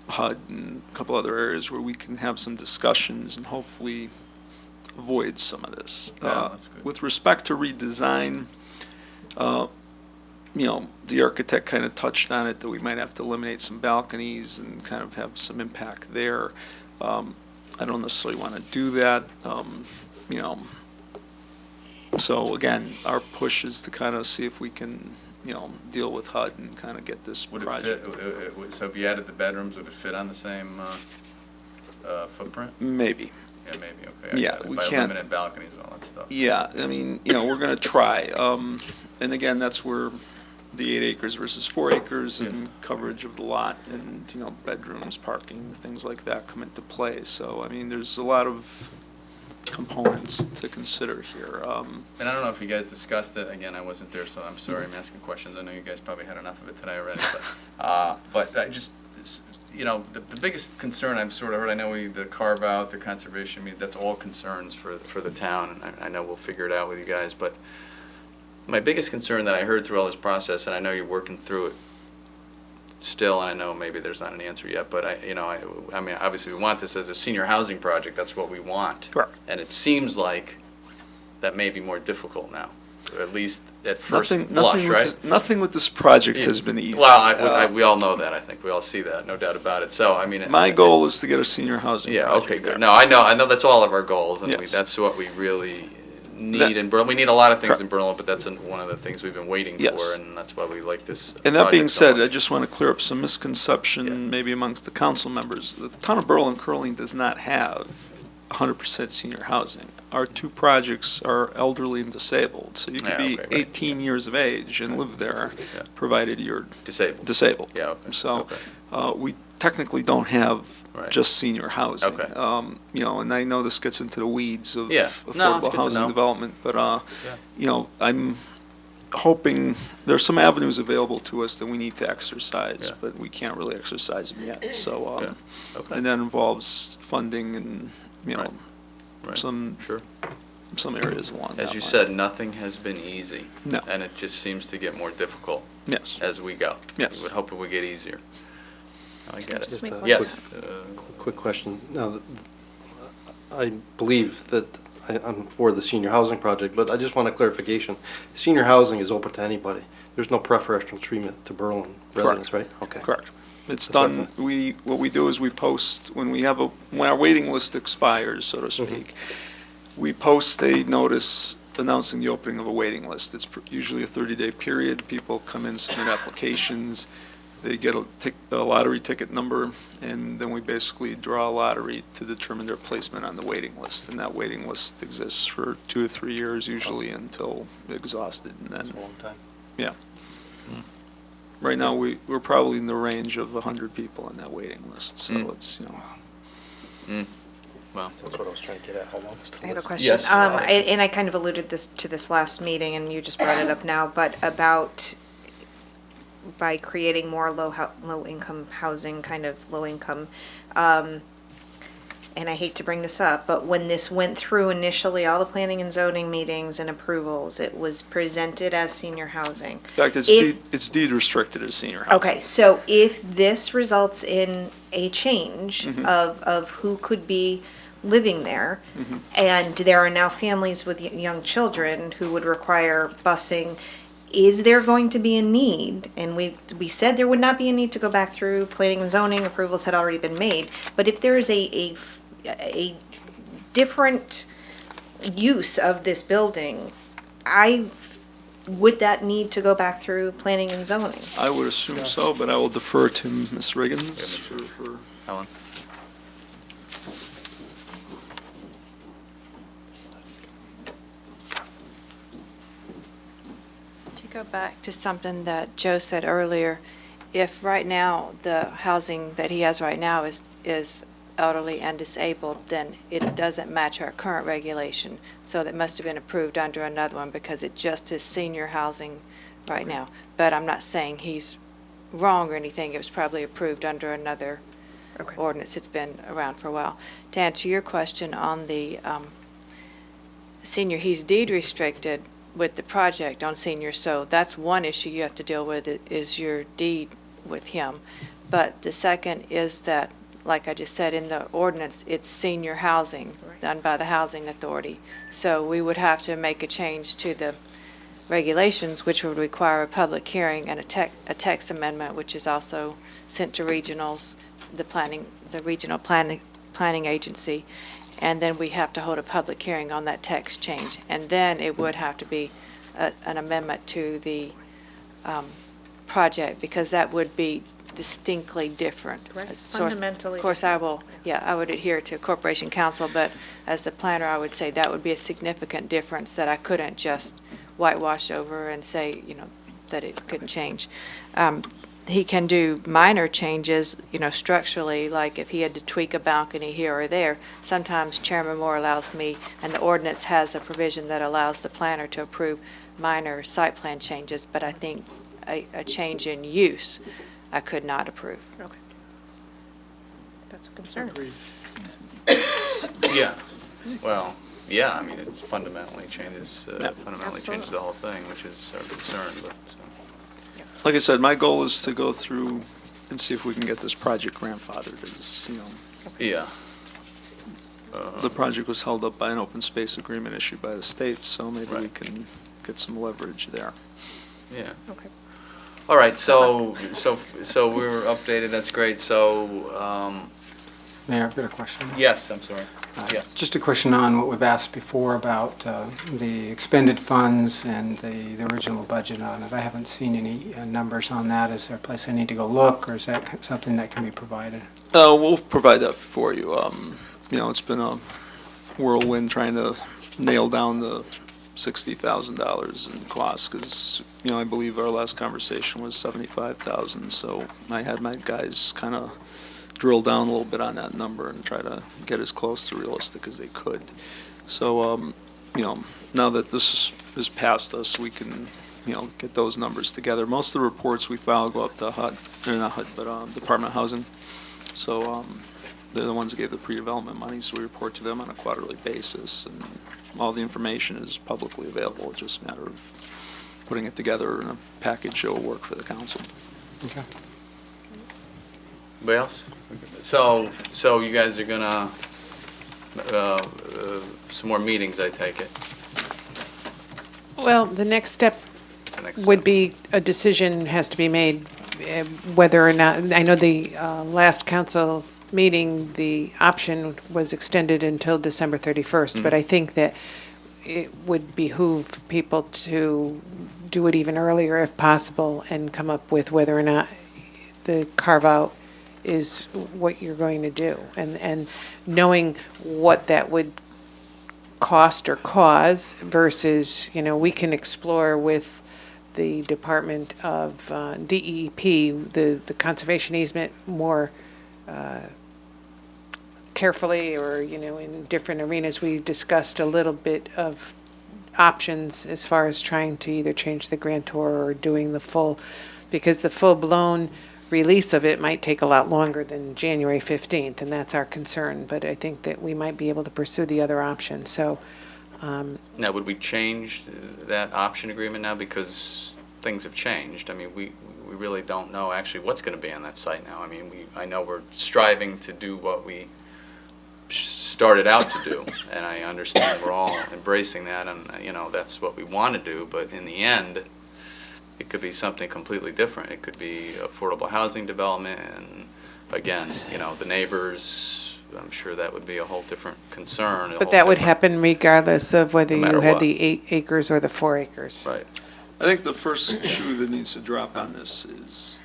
HUD and a couple other areas where we can have some discussions and hopefully avoid some of this. Yeah, that's good. With respect to redesign, you know, the architect kind of touched on it, that we might have to eliminate some balconies and kind of have some impact there. I don't necessarily want to do that. You know, so again, our push is to kind of see if we can, you know, deal with HUD and kind of get this Would project. it fit, so if you added the bedrooms, would it fit on the same footprint? Maybe. Yeah, maybe, okay. Yeah, we by can't- limited balconies and all that stuff. Yeah, I mean, you know, we're going to try. And again, that's where the 8 acres versus 4 acres and coverage of the lot and, you know, bedrooms, parking, things like that come into play. So, I mean, there's a lot of components to consider here. And I don't know if you guys discussed it, again, I wasn't there, so I'm sorry I'm asking questions, I know you guys probably had enough of it today already, but I just, you know, the biggest concern I've sort of heard, I know the carve out, the conservation, I mean, that's all concerns for the town, and I know we'll figure it out with you guys, but my biggest concern that I heard through all this process, and I know you're working through it still, and I know maybe there's not an answer yet, but I mean, obviously we want this as a senior housing project, that's what we want. Correct. And it seems like that may be more difficult now, or at least at first Nothing, blush, nothing right? nothing with this project has been easy. Well, we all know that, I think, we all see that, no doubt about it, so, I mean. My goal is to get a senior housing Yeah, project okay, there. good. No, I know that's all of our goals, and Yes. that's what we really need in Berlin. We need a lot of things Correct. in Berlin, but that's one of the things we've been waiting Yes. for, and that's why we like this And that being project so said, much. I just want to clear up some misconception maybe amongst the council members. The town of Berlin currently does not have 100% senior housing. Our two projects are elderly and disabled, so you could Yeah, be okay, right. 18 years of age and live there, Yeah. provided you're Disabled. Yeah, okay. So Okay. we technically don't have Right. just senior housing. Okay. And I know this gets into the weeds of Yeah. No, it's affordable good to housing know. development, but, I'm hoping, there's some avenues available to us that we need to exercise, Yeah. but we can't really exercise them yet, so, Yeah. Okay. and that involves funding and, Right. Right. some areas along that As you line. said, nothing has been easy. No. And it just seems to get more difficult. Yes. As we go. Yes. We would hope it would get easier. I get it. Just a Yes. quick question. Now, I believe that I'm for the senior housing project, but I just want a clarification. Senior housing is open to anybody. There's no preferential treatment to Berlin residents, right? Okay. Correct. It's That's what I done, thought. what we do is we post, when our waiting list expires, so to Mm-hmm. speak, we post a notice announcing the opening of a waiting list. It's usually a 30-day period. People come in, submit applications. They get a lottery ticket number, and then we basically draw a lottery to determine their placement on the waiting list. And that waiting list exists for 2 or 3 years usually until exhausted. And then, That's a long time. yeah. Right now, we're probably in the range of 100 people on that waiting list, so it's, Well. That's what I was trying to get at. How long is the list? I have a question. Yes. And I kind of alluded to this last meeting, and you just brought it up now, but about by creating more low-income housing, kind of low-income, and I hate to bring this up, but when this went through initially, all the planning and zoning meetings and approvals, it was presented as senior housing. in fact, If- it's deed restricted as senior housing. Okay, so if this results in a change of who could be living there, and there are now families with young children who would require busing, is there going to be a need? And we said there would not be a need to go back through planning and zoning, approvals had already been made, but if there is a different use of this building, would that need to go back through planning and zoning? I would assume so, but I will defer to Ms. Riggins for Helen? To go back to something that Joe said earlier, if right now the housing that he has right now is elderly and disabled, then it doesn't match our current regulation. So that must have been approved under another one because it just is senior housing right now. But I'm not saying he's wrong or anything. It was probably approved under another ordinance. It's been around for a while. To answer your question on the senior, he's deed restricted with the project on senior, so that's one issue you have to deal with, is your deed with him. But the second is that, like I just said, in the ordinance, it's senior housing done by the Housing Authority. So we would have to make a change to the regulations, which would require a public hearing and a text amendment, which is also sent to regionals, the regional planning agency. And then we have to hold a public hearing on that text change. And then it would have to be an amendment to the project, because that would be distinctly different. Right. So, Fundamentally of course, I would adhere to Corporation Council, but as the planner, I would say that would be a significant difference that I couldn't just whitewash over and say, that it couldn't change. He can do minor changes, structurally, like if he had to tweak a balcony here or there. Sometimes Chairman Moore allows me, and the ordinance has a provision that allows the planner to approve minor site plan changes, but I think a change in use, I could not approve. Okay. That's a concern. Yeah. Well, yeah, I mean, it's fundamentally changes the whole thing, which is our concern, but. Like I said, my goal is to go through and see if we can get this project grandfathered, as, you know. Yeah. The project was held up by an open space agreement issued by the state, so maybe we can get some leverage there. Yeah. Okay. All right, so we're updated, that's great, so, Mayor, I've got a question. yes, I'm sorry. Yes. Just a question on what we've asked before about the expended funds and the original budget on it. I haven't seen any numbers on that. Is there a place I need to go look, or is that something that can be provided? We'll provide that for you. You know, it's been a whirlwind trying to nail down the $60,000 in costs, because, you know, I believe our last conversation was $75,000, so I had my guys kind of drill down a little bit on that number and try to get as close to realistic as they could. So, you know, now that this is past us, we can, you know, get those numbers together. Most of the reports we file go up to HUD, or not HUD, but Department of Housing. So they're the ones that gave the pre-development money, so we report to them on a quarterly basis, and all the information is publicly available. It's just a matter of putting it together in a package that will work for the council. Okay. Anybody else? So you guys are gonna, some more meetings, I take it? Well, the next step The next would step. be, a decision has to be made whether or not, I know the last council meeting, the option was extended until December 31st, but I think that it would behoove people to do it even earlier if possible and come up with whether or not the carve-out is what you're going to do. And knowing what that would cost or cause versus, you know, we can explore with the Department of DEP, the conservation easement more carefully, or, you know, in different arenas. We discussed a little bit of options as far as trying to either change the grantor or doing the full, because the full-blown release of it might take a lot longer than January 15th, and that's our concern. But I think that we might be able to pursue the other option. So Now, would we change that option agreement now, because things have changed? I mean, we really don't know actually what's going to be on that site now. I mean, I know we're striving to do what we started out to do, and I understand we're all embracing that, and, you know, that's what we want to do, but in the end, it could be something completely different. It could be affordable housing development, and again, you know, the neighbors, I'm sure that would be a whole different concern. but that would happen regardless of whether No you matter had what. the 8 acres or the 4 acres. Right. I think the first shoe that needs to drop on this is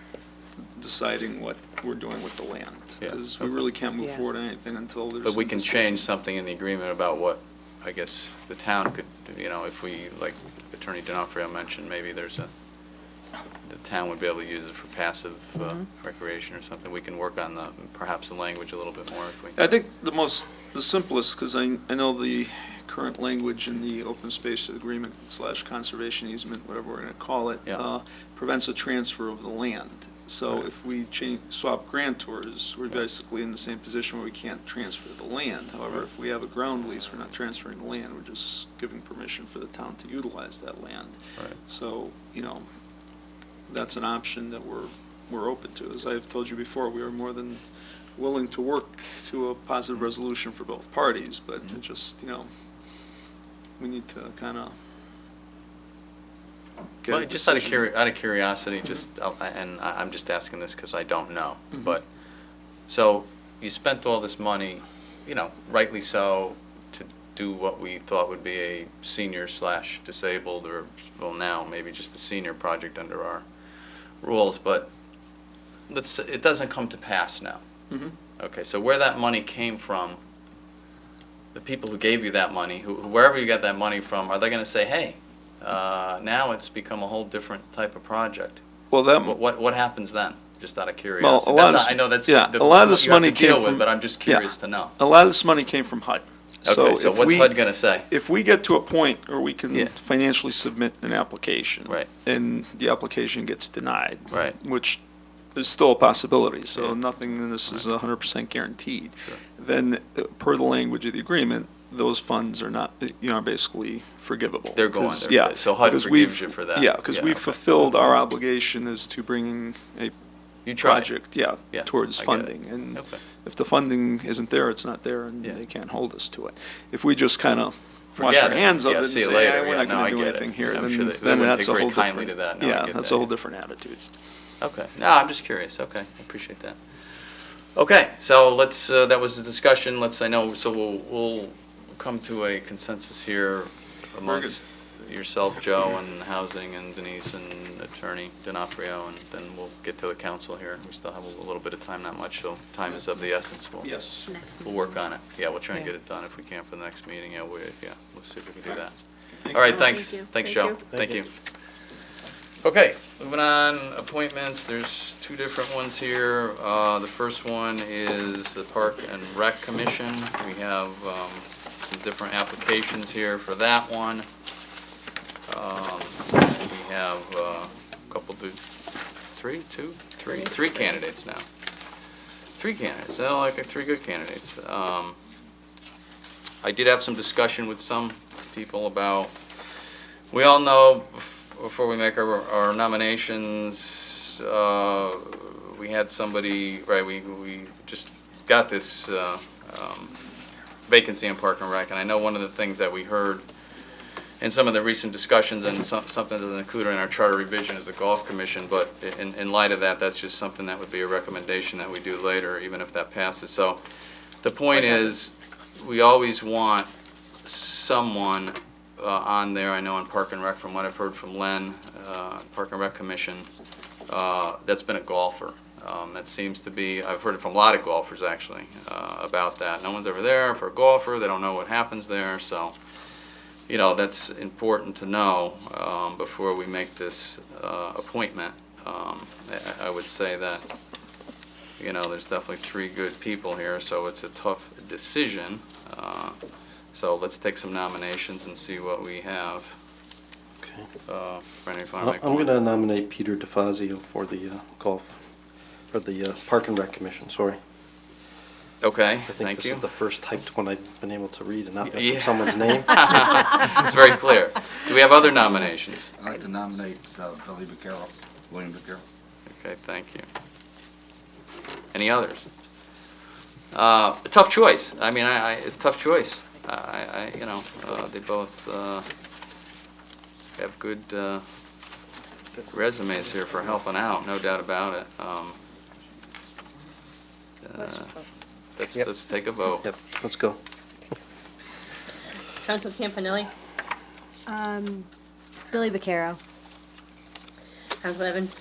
deciding what we're doing with the land. Yeah. Because we really can't move Yeah. forward on anything until there's. But we some can decision. change something in the agreement about what, I guess, the town could, you know, if we, like Attorney D'Onofrio mentioned, maybe the town would be able to use it for passive recreation or something. We can work on perhaps the language a little bit more if we. I think the simplest, because I know the current language in the open space agreement / conservation easement, whatever we're going to call it, Yeah. prevents a transfer of the land. So if we swap grantors, we're basically in the same position where we can't transfer the land. However, if we have a ground lease, we're not transferring the land, we're just giving permission for the town to utilize that land. Right. So, you know, that's an option that we're open to. As I've told you before, we are more than willing to work to a positive resolution for both parties, but it just, you know, we need to kind of get Well, a just out of decision. curiosity, just, and I'm just asking this because I don't know, but, so you spent all this money, you know, rightly so, to do what we thought would be a senior / disabled, or, well, now, maybe just a senior project under our rules, but it doesn't come to pass now. Mhm. Okay, so where that money came from, the people who gave you that money, wherever you got that money from, are they going to say, hey, now it's become a whole different type of project? Well, that What happens then? Just out of curiosity. a lot That's- of I know that's yeah, the, a lot of what this you have money to deal came with, from- but I'm just yeah. curious to know. A lot of this money came from HUD. Okay, so if what's we- HUD going to say? If we get to a point where we can Yeah. financially submit an application. Right. And the application gets denied. Right. Which is still a possibility, so Yeah. nothing in this is 100% guaranteed. Sure. Then, per the language of the agreement, those funds are not, you know, are basically forgivable. They're going 'Cause- there. Yeah. So HUD because forgives we've- you for that. Yeah, because Yeah, we've okay. fulfilled our obligation as to bringing a You tried. project, Yeah, towards I get it. funding. And Okay. if the funding isn't there, it's not there, and Yeah. they can't hold us to it. If we just kind of wash Forget our it. hands of Yeah, it and see you say, later. "Hey, we're Yeah, not no, going I to do get anything it. here," I'm then sure they wouldn't that's take a very whole kindly different. to that. No, I Yeah, get that's that, a whole yeah. different attitude. Okay, no, I'm just curious, okay, I appreciate that. Okay, so let's, that was the discussion, I know, so we'll come to a consensus here amongst yourself, Joe, and Housing, and Denise, and Attorney D'Onofrio, and then we'll get to the council here. We still have a little bit of time, not much, so time is of the essence. Yes. We'll work on it. Yeah, we'll try and Yeah. get it done if we can for the next meeting, we'll see if we can do that. All right, thanks. Thank you. Thanks, Thank Joe. you. Thank you. Okay, moving on, appointments, there's two different ones here. The first one is the Park and Rec Commission. We have some different applications here for that one. We have a couple, three candidates now. Three candidates, so like three good candidates. I did have some discussion with some people about, we all know, before we make our nominations, we had somebody, right, we just got this vacancy in Park and Rec, and I know one of the things that we heard in some of the recent discussions, and something that doesn't include in our charter revision, is the Golf Commission, but in light of that, that's just something that would be a recommendation that we do later, even if that passes. So the point is, we always want someone on there, I know in Park and Rec, from what I've heard from Len, Park and Rec Commission, that's been a golfer. That seems to be, I've heard it from a lot of golfers actually, about that. No one's ever there for a golfer, they don't know what happens there, so, you know, that's important to know before we make this appointment. I would say that, you know, there's definitely three good people here, so it's a tough decision. So let's take some nominations and see what we have. Okay. Brandon, if you want to make I'm one. going to nominate Peter DeFazio for the Park and Rec Commission, sorry. Okay, I think thank this you. is the first typed one I've been able to read and not mess Yeah. up someone's name. It's very clear. Do we have other nominations? I'd like to nominate Billy Vaquero, William Vaquero. Okay, thank you. Any others? A tough choice. I mean, it's a tough choice. You know, they both have good resumes here for helping out, no doubt about it. Let's take a vote. Yep, let's go. Council Campanelli, Billy Vaquero. Council Evans,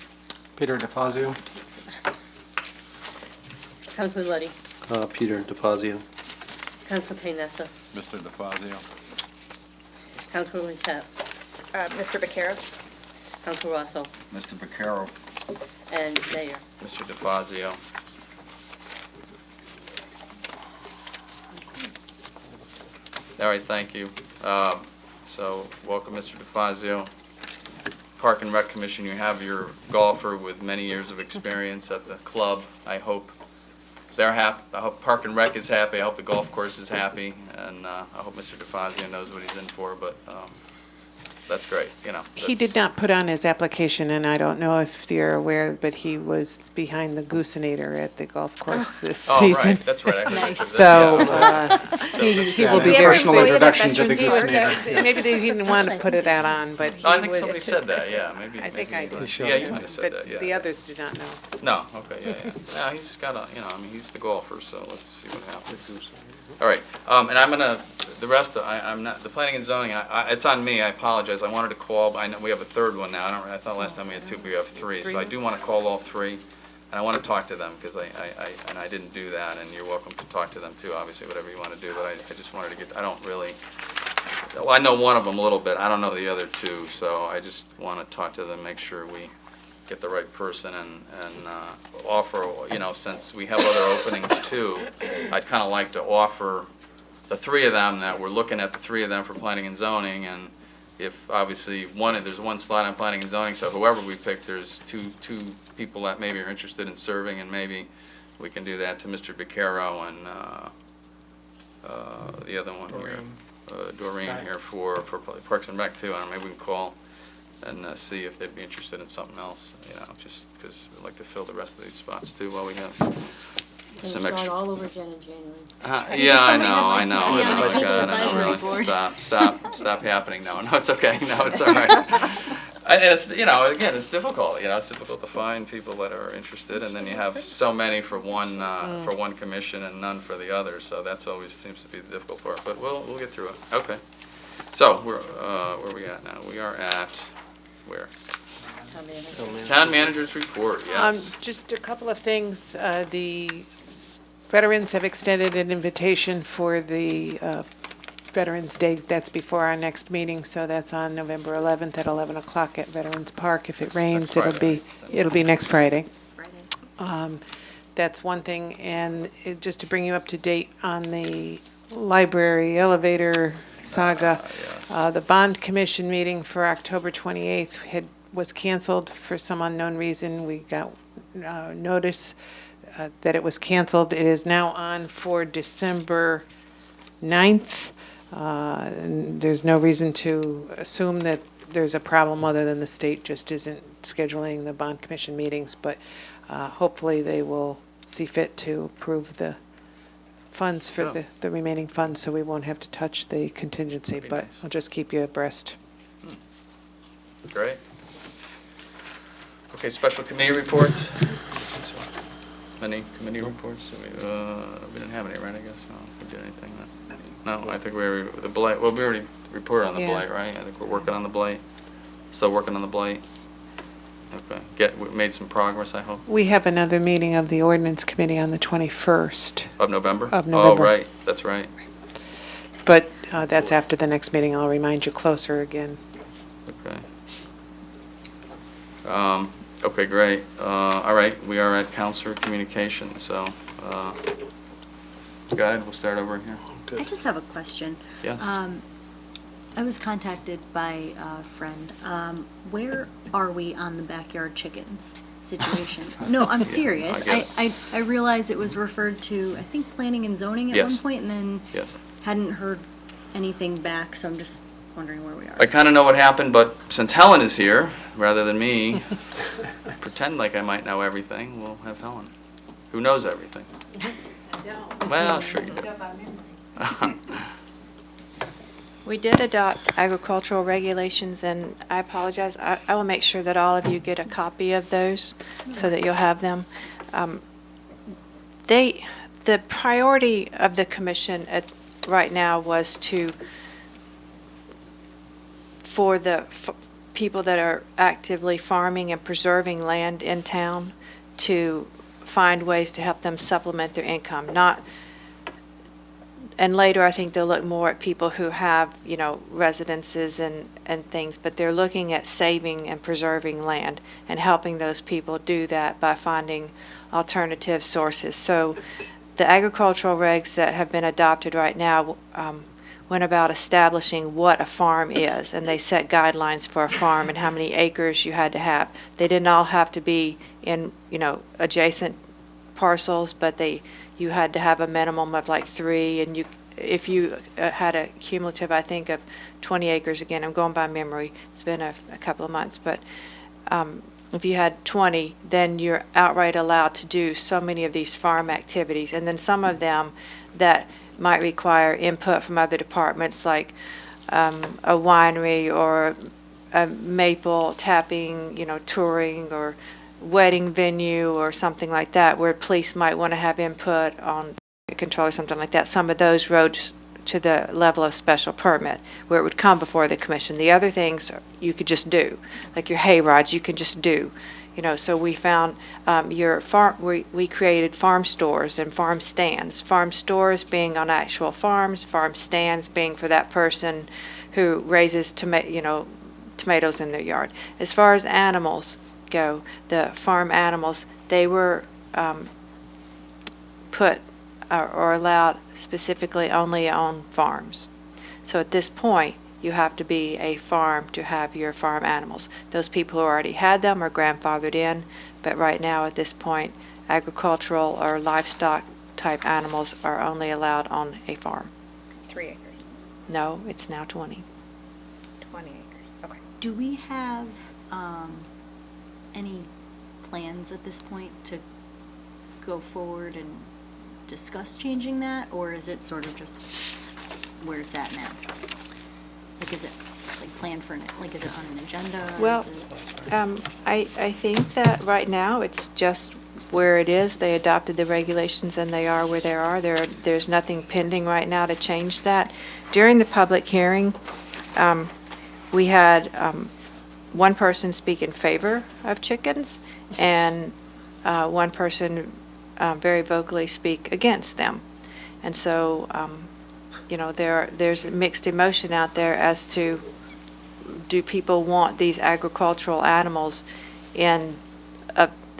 Peter DeFazio. Council Luddy, Peter DeFazio. Council Nessa, Mr. DeFazio. Council Mashat, Mr. Becerra? Council Russell, Mr. Vaquero. and Mayor. Mr. DeFazio. All right, thank you. So, welcome, Mr. DeFazio. Park and Rec Commission, you have your golfer with many years of experience at the club. I hope they're happy. I hope Park and Rec is happy. I hope the golf course is happy, and I hope Mr. DeFazio knows what he's in for. But that's great. You know, He did not put on his application, and I don't know if you're aware, but he was behind the Goosenator at the golf course this Oh, season. right. That's right. I heard Nice. that. So Yeah. he will be Yeah, very personal pleased. introduction to the He was- Goosenator. Maybe they didn't want to put it that on, but he No, I think was. somebody said that. Yeah, maybe. I think maybe I did. Yeah, you might have said that. But Yeah. the others did not know. No, okay, yeah. Yeah, he's got a, you know, I mean, he's the golfer, so let's see what happens. All right, and I'm gonna, the rest, I'm not, the planning and zoning, it's on me, I apologize. I wanted to call, I know we have a third one now. I thought last time we had two, but we have three. So I do want to call all three, and I want to talk to them, because I didn't do that, and you're welcome to talk to them too, obviously, whatever you want to do, but I just wanted to get, I don't really, well, I know one of them a little bit. I don't know the other two, so I just want to talk to them, make sure we get the right person, and offer, you know, since we have other openings too, I'd kind of like to offer the three of them, that we're looking at the three of them for planning and zoning, and if obviously there's one slot on planning and zoning, so whoever we pick, there's two people that maybe are interested in serving, and maybe we can do that to Mr. Becerro and the other one here, Doreen here for Parks and Rec too. I don't know, maybe we can call and see if they'd be interested in something else, you know, just because we'd like to fill the rest of these spots too while we have some Start extra. all over again in January. Yeah, I know. be on It's the like, Cable no, Advisory really. Board. Stop happening. No, it's okay. No, it's all right. And it's, you know, again, it's difficult, you know, it's difficult to find people that are interested, and then you have so many for one commission and none for the other, so that's always seems to be the difficult part, but we'll get through it. Okay. So, where are we at now? We are at, where? Town manager's report, yes. Just a couple of things. The veterans have extended an invitation for the Veterans Day. That's before our next meeting, so that's on November 11th at 11 o'clock at Veterans Park. If it rains, it'll be next Friday. That's one thing. And just to bring you up to date on the library elevator saga, the bond commission meeting for October 28th was canceled for some unknown reason. We got notice that it was canceled. It is now on for December 9th. And there's no reason to assume that there's a problem other than the state just isn't scheduling the bond commission meetings, but hopefully they will see fit to approve the funds for the remaining funds, so we won't have to touch the contingency, but I'll just keep you abreast. Great. Okay, special committee reports. Any committee reports? We didn't have any, right, I guess? No, we did anything. No, I think we already reported on the blight, right? I think we're working on the blight. Still working on the blight. Okay, we made some progress, I hope. We have another meeting of the ordinance committee on the 21st. Of November? Of November. Oh, right, that's right. But that's after the next meeting. I'll remind you closer again. Okay. Okay, great. All right, we are at Counselor Communications, so go ahead, we'll start over here. I just have a question. Yes. I was contacted by a friend. Where are we on the backyard chickens situation? No, I'm serious. I realized it was referred to, I think, planning and zoning at one point, and then hadn't heard anything back, so I'm just wondering where we are. I kind of know what happened, but since Helen is here, rather than me, pretend like I might know everything, we'll have Helen, who knows everything. Well, sure you do. We did adopt agricultural regulations, and I apologize. I will make sure that all of you get a copy of those so that you'll have them. The priority of the commission right now was for the people that are actively farming and preserving land in town to find ways to help them supplement their income. And later, I think they'll look more at people who have, residences and things, but they're looking at saving and preserving land and helping those people do that by finding alternative sources. So the agricultural regs that have been adopted right now went about establishing what a farm is, and they set guidelines for a farm and how many acres you had to have. They didn't all have to be in, adjacent parcels, but you had to have a minimum of like 3, and if you had a cumulative, I think, of 20 acres, again, I'm going by memory, it's been a couple of months, but if you had 20, then you're outright allowed to do so many of these farm activities, and then some of them that might require input from other departments, like a winery or a maple tapping, touring, or wedding venue or something like that, where police might want to have input on control or something like that. Some of those rose to the level of special permit, where it would come before the commission. The other things you could just do, like your hay rides, you can just do. So we found we created farm stores and farm stands. Farm stores being on actual farms, farm stands being for that person who raises tomatoes in their yard. As far as animals go, the farm animals, they were put or allowed specifically only on farms. So at this point, you have to be a farm to have your farm animals. Those people who already had them are grandfathered in, but right now at this point, agricultural or livestock type animals are only allowed on a farm. 3 acres. No, it's now 20. 20 acres. Okay. Do we have any plans at this point to go forward and discuss changing that, or is it sort of just where it's at now? Like, is it like planned for, like, is it on an agenda? Or Well, is it- I think that right now, it's just where it is. They adopted the regulations and they are where they are. There's nothing pending right now to change that. During the public hearing, we had one person speak in favor of chickens and one person very vocally speak against them. And so, you know, there's mixed emotion out there as to, do people want these agricultural animals in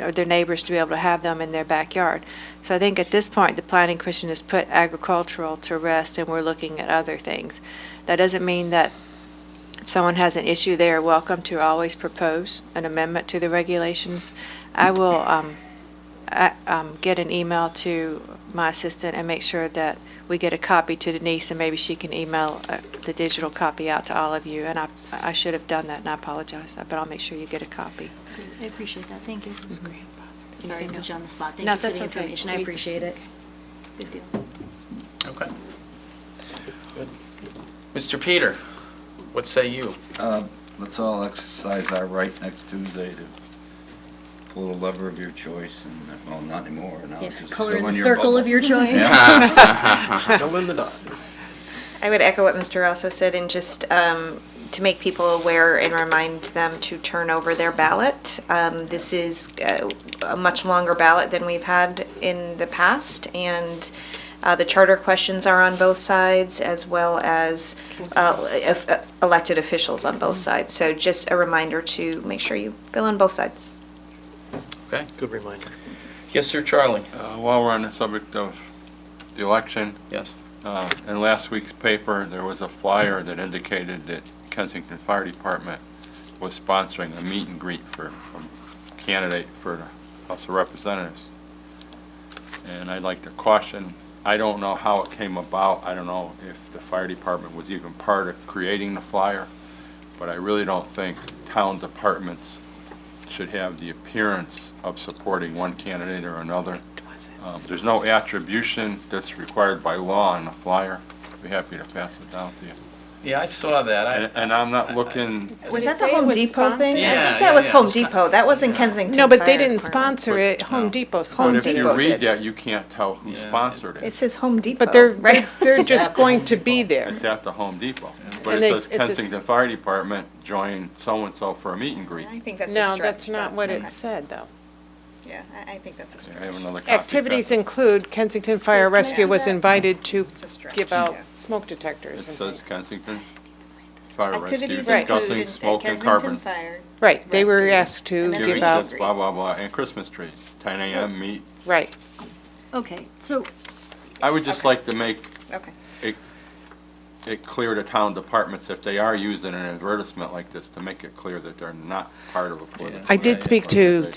or their neighbors to be able to have them in their backyard. So I think at this point, the Planning Commission has put agricultural to rest and we're looking at other things. That doesn't mean that if someone has an issue, they are welcome to always propose an amendment to the regulations. I will get an email to my assistant and make sure that we get a copy to Denise, and maybe she can email the digital copy out to all of you. And I should have done that, and I apologize, but I'll make sure you get a copy. I appreciate that, thank you. Sorry to Anything put you else? on the spot. Thank No, you for that's the okay. information, I appreciate it. Good deal. Okay. Mr. Peter, what say you? Let's all exercise our right next Tuesday to pull the lever of your choice, and, well, not anymore, now Yeah, just color fill in the your circle bubble. of your choice. Fill in the dot. I would echo what Mr. Rosso said, and just to make people aware and remind them to turn over their ballot. This is a much longer ballot than we've had in the past, and the charter questions are on both sides, as well as elected officials on both sides. So just a reminder to make sure you fill in both sides. Okay. Good reminder. Yes, sir, Charlie? While we're on the subject of the election, Yes. in last week's paper, there was a flyer that indicated that Kensington Fire Department was sponsoring a meet and greet for a candidate for the House of Representatives. And I'd like to caution, I don't know how it came about. I don't know if the fire department was even part of creating the flyer, but I really don't think town departments should have the appearance of supporting one candidate or another. There's no attribution that's required by law on the flyer. I'd be happy to pass it down to you. Yeah, I saw that. And I'm not looking, Was that the say it Home was Depot thing? I Yeah, think that was yeah, Home yeah. Depot. That wasn't Kensington. No, but they Fire didn't Department. sponsor it. Home Depot but sponsored if it. you Depot read did. that, you can't tell who Yeah. sponsored It it. says Home Depot. But they're right? just going to be there. It's at the Home Depot. But And it it's- says it's a- Kensington Fire Department joined so-and-so for a meet and greet. I think that's a No, stretch. that's not but- what okay. it said, though. Yeah, I think that's a stretch. I have another copy. Activities include Kensington Fire Rescue was invited to It's a stretch. give out Yeah. smoke detectors It and says things. Kensington Fire Rescue Activities discussing included smoke and Kensington carbon. Fire. Right, they were Rescue. asked to And then Giving give out, gifts, blah, blah, blah, and Christmas trees, 10 a.m. meet. right. Okay, so, I would just like to make Okay. it clear to town departments, if they are using an advertisement like this, to make it clear that they're not part of a political. I did speak to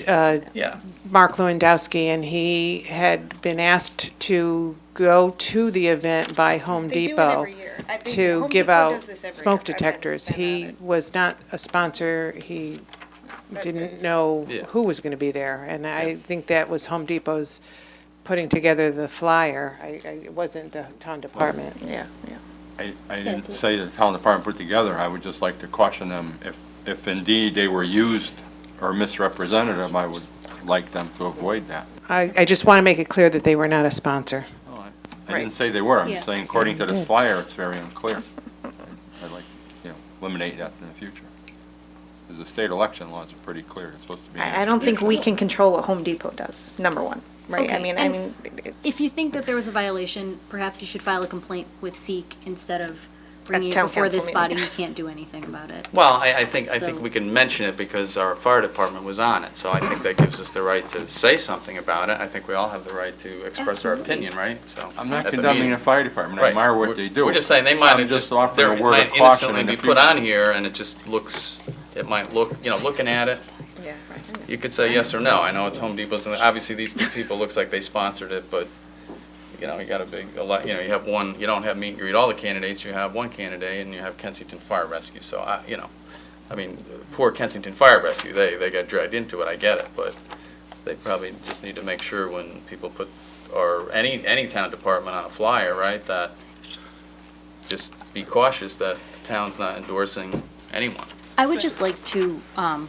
Yeah. Mark Lewandowski, and he had been asked to go to the event by Home They do it Depot every year. I think to Home give Depot out does this every smoke year. I've detectors. been He at it. was not a sponsor. He But didn't it's- know Yeah. who was going to be there, and I think that was Home Depot's putting together the flyer. It wasn't the town department. Yeah, yeah. I didn't say the town department put together, I would just like to caution them, if indeed they were used or misrepresented, I would like them to avoid that. I just want to make it clear that they were not a sponsor. Oh, I didn't say they were, I'm Yeah. saying according to this flyer, it's very unclear. I'd like, eliminate that in the future. Because the state election laws are pretty clear, it's supposed to be. I don't think we can control what Home Depot does, number one, right? I Okay, mean, and it's. if you think that there was a violation, perhaps you should file a complaint with SEEK instead of bringing it town before council this meeting. body. You can't do anything about it. Well, I think So- we can mention it because our fire department was on it, so I think that gives us the right to say something about it. I think we all have the right to express our Absolutely. opinion, right? So I'm not at the condemning meeting. the fire department, I Right. admire what We're- they do. We're just saying they might I'm have just just, offering a they word might of caution innocently in be the put future. on here, and it just looks, it might look, looking at it, Yeah, right. you could say yes or no. I know it's Home Depot's, and obviously these two people, looks like they sponsored it, but, you got a big, you have one, you don't have meet and greet all the candidates, you have one candidate, and you have Kensington Fire Rescue, so, I mean, poor Kensington Fire Rescue, they got dragged into it, I get it, but they probably just need to make sure when people put, or any town department on a flyer, right, that just be cautious that the town's not endorsing anyone. I would just like to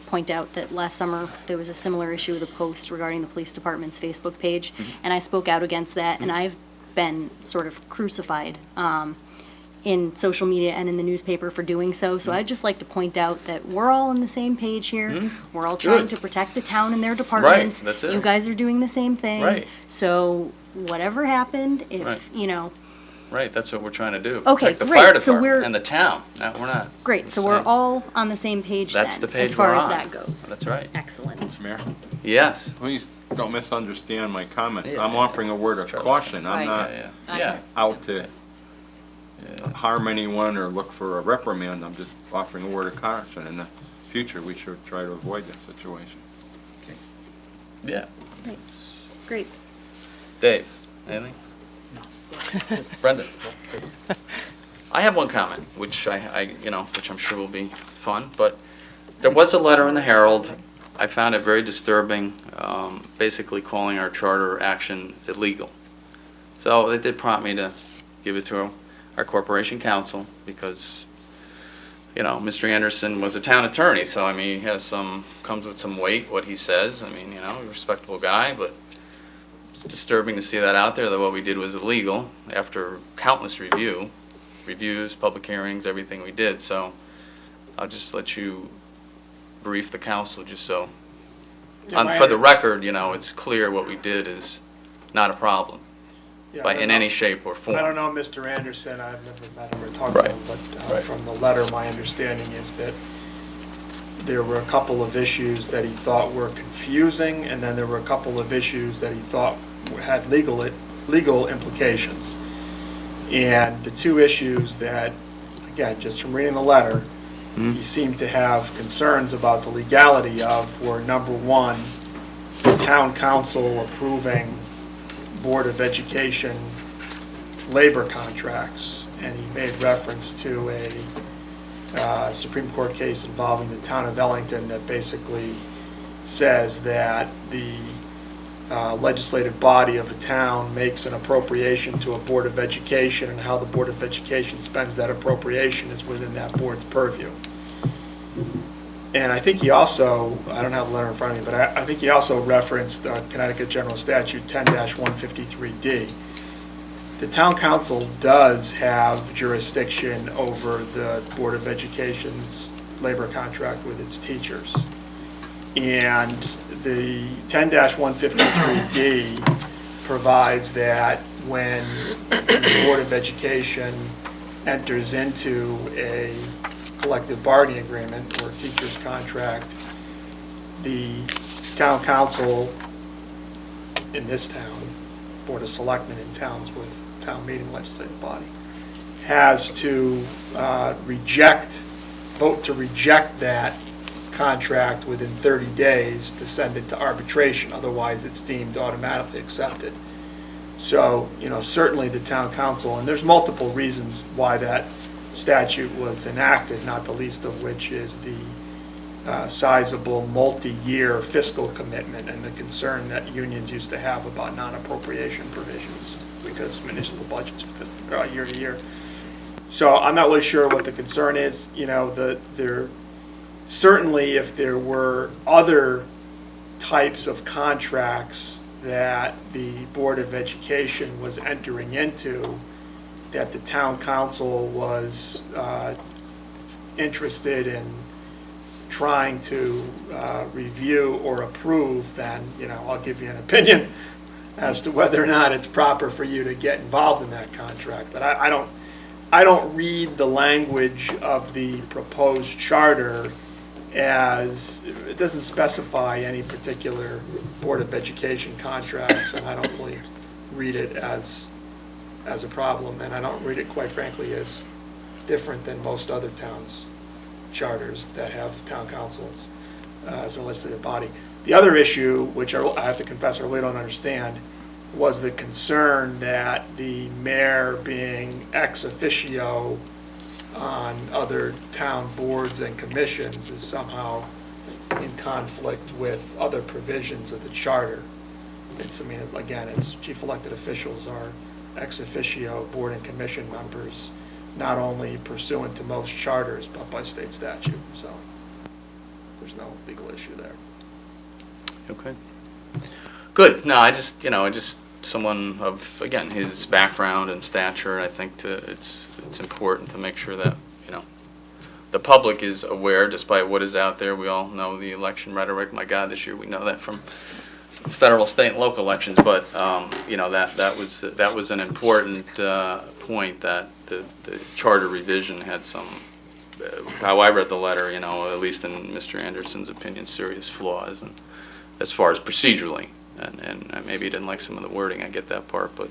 point out that last summer, there was a similar issue with a post regarding the police department's Facebook page, and I spoke out against that, and I've been sort of crucified in social media and in the newspaper for doing so. So I'd just like to point out that we're all on the same page here. We're all trying Good. to protect the town and their departments. Right, that's it. You guys are doing the same thing. Right. So whatever happened, if, Right. you know, Right, that's what we're trying to do. Okay, Protect the great. fire So department we're- and the town. No, we're not. great, so we're all on the same page then, That's the page as far we're as on. that goes. That's right. Excellent. Mayor? Yes. Please don't misunderstand my comments. Yeah, I'm yeah, offering a word of Let's try to- caution. I'm Right. not Yeah. out to harm anyone or look for a reprimand. I'm just offering a word of caution. In the future, we should try to avoid that situation. Yeah. Great. Dave, anything? No. Brendan? I have one comment, which which I'm sure will be fun, but there was a letter in the Herald. I found it very disturbing, basically calling our charter action illegal. So it did prompt me to give it to our corporation counsel because, Mr. Anderson was a town attorney, so I mean, he has comes with some weight, what he says. I mean, a respectable guy, but it's disturbing to see that out there, that what we did was illegal after countless reviews, public hearings, everything we did. So I'll just let you brief the council just so, for the record, it's clear what we did is not a problem in any shape or form. I don't know Mr. Anderson, I've never met him or talked to him, but from the letter, my understanding is that there were a couple of issues that he thought were confusing, and then there were a couple of issues that he thought had legal implications. And the two issues that, again, just from reading the letter, he seemed to have concerns about the legality of were, number one, the town council approving Board of Education labor contracts, and he made reference to a Supreme Court case involving the town of Ellington that basically says that the legislative body of a town makes an appropriation to a Board of Education, and how the Board of Education spends that appropriation is within that board's purview. And I think he also, I don't have the letter in front of me, but I think he also referenced Connecticut General Statute 10-153D. The town council does have jurisdiction over the Board of Education's labor contract with its teachers. And the 10-153D provides that when the Board of Education enters into a collective bargaining agreement or teacher's contract, the town council in this town, Board of Selectmen in towns with town meeting legislative body, has to vote to reject that contract within 30 days to send it to arbitration. Otherwise, it's deemed automatically accepted. So, certainly the town council, and there's multiple reasons why that statute was enacted, not the least of which is the sizable multi-year fiscal commitment and the concern that unions used to have about non-appropriation provisions because municipal budgets are year to year. So I'm not really sure what the concern is. Certainly if there were other types of contracts that the Board of Education was entering into that the town council was interested in trying to review or approve, then, I'll give you an opinion as to whether or not it's proper for you to get involved in that contract. But I don't read the language of the proposed charter as, it doesn't specify any particular Board of Education contracts, and I don't really read it as a problem, and I don't read it, quite frankly, as different than most other towns' charters that have town councils as a legislative body. The other issue, which I have to confess I really don't understand, was the concern that the mayor being ex officio on other town boards and commissions is somehow in conflict with other provisions of the charter. It's, I mean, again, it's chief elected officials are ex officio board and commission members, not only pursuant to most charters, but by state statute, so there's no legal issue there. Okay. Good. No, I just, someone of, again, his background and stature, I think it's important to make sure that, the public is aware, despite what is out there. We all know the election rhetoric. My God, this year we know that from federal, state, and local elections. But that was an important point, that the charter revision had some, how I read the letter, at least in Mr. Anderson's opinion, serious flaws, and as far as procedurally, and maybe he didn't like some of the wording. I get that part, but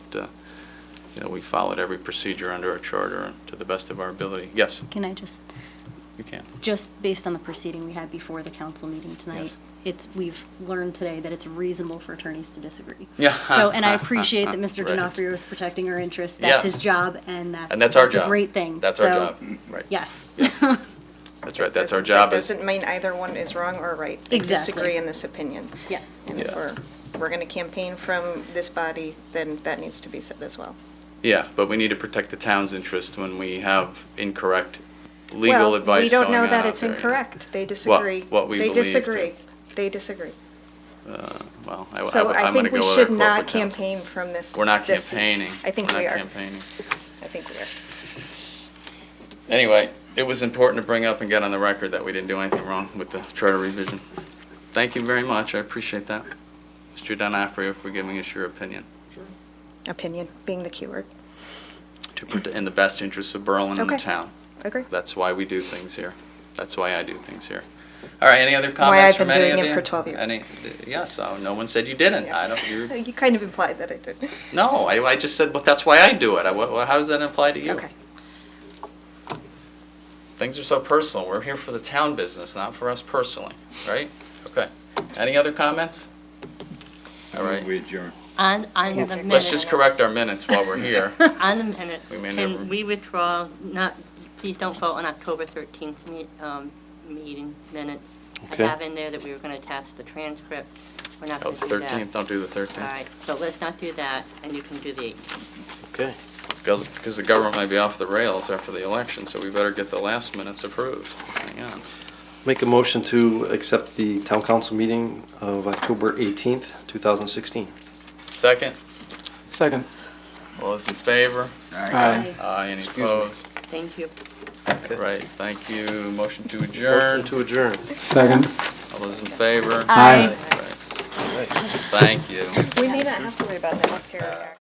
we followed every procedure under our charter to the best of our ability. Yes. Can I just? You can. Just based on the proceeding we had before the council meeting tonight, we've learned today that it's reasonable for attorneys to disagree. Yeah. So, and I appreciate that Mr. Right. D'Onofrio is protecting our interests. That's his job, and that's our job. a great thing. That's our job. Right. Yes. That's right. That's our job. That doesn't mean either one is wrong or right. They disagree in this opinion. Yes. And if we're going to campaign from this body, then that needs to be said as well. Yeah, but we need to protect the town's interest when we have incorrect legal advice. We don't going know on that out it's there, incorrect. They disagree. What we They believe disagree. to- They disagree. Well, So I I'm going to think we go with should our not corporate counsel. campaign from this. We're not this seat. campaigning. I think We're we not are. campaigning. I think we are. Anyway, it was important to bring up and get on the record that we didn't do anything wrong with the charter revision. Thank you very much. I appreciate that. Mr. D'Onofrio, for giving us your opinion. Opinion being the keyword. In the best interests of Berlin and the Okay. town. Agree. That's why we do things here. That's why I do things here. All right, any other Why comments I've from been any doing of it you? for 12 years. Yes, no one said you didn't. I don't, You kind of implied that I did. no, I just said, but that's why I do it. How does that apply to you? Okay. Things are so personal. We're here for the town business, not for us personally, right? Okay. Any other comments? All right. We adjourn. On the minutes. Let's just correct our minutes while we're here. On the minutes, We may never- can we withdraw, please don't vote on October 13th meeting minutes. Okay. I have in there that we were going to attach the transcript. We're not Oh, going to do that. 13th, don't do the 13th. All right, so let's not do that, and you can do the 18th. Okay. Because the government might be off the rails after the election, so we better get the last minutes approved. Hang on. Make a motion to accept the town council meeting of October 18th, 2016. Second? Second. All those in favor? Aye. Aye, any opposed? Thank you. Right, thank you. Motion to adjourn. Motion to adjourn. Second. All those in favor? Aye. Right. Thank you. We may not have to worry about that after.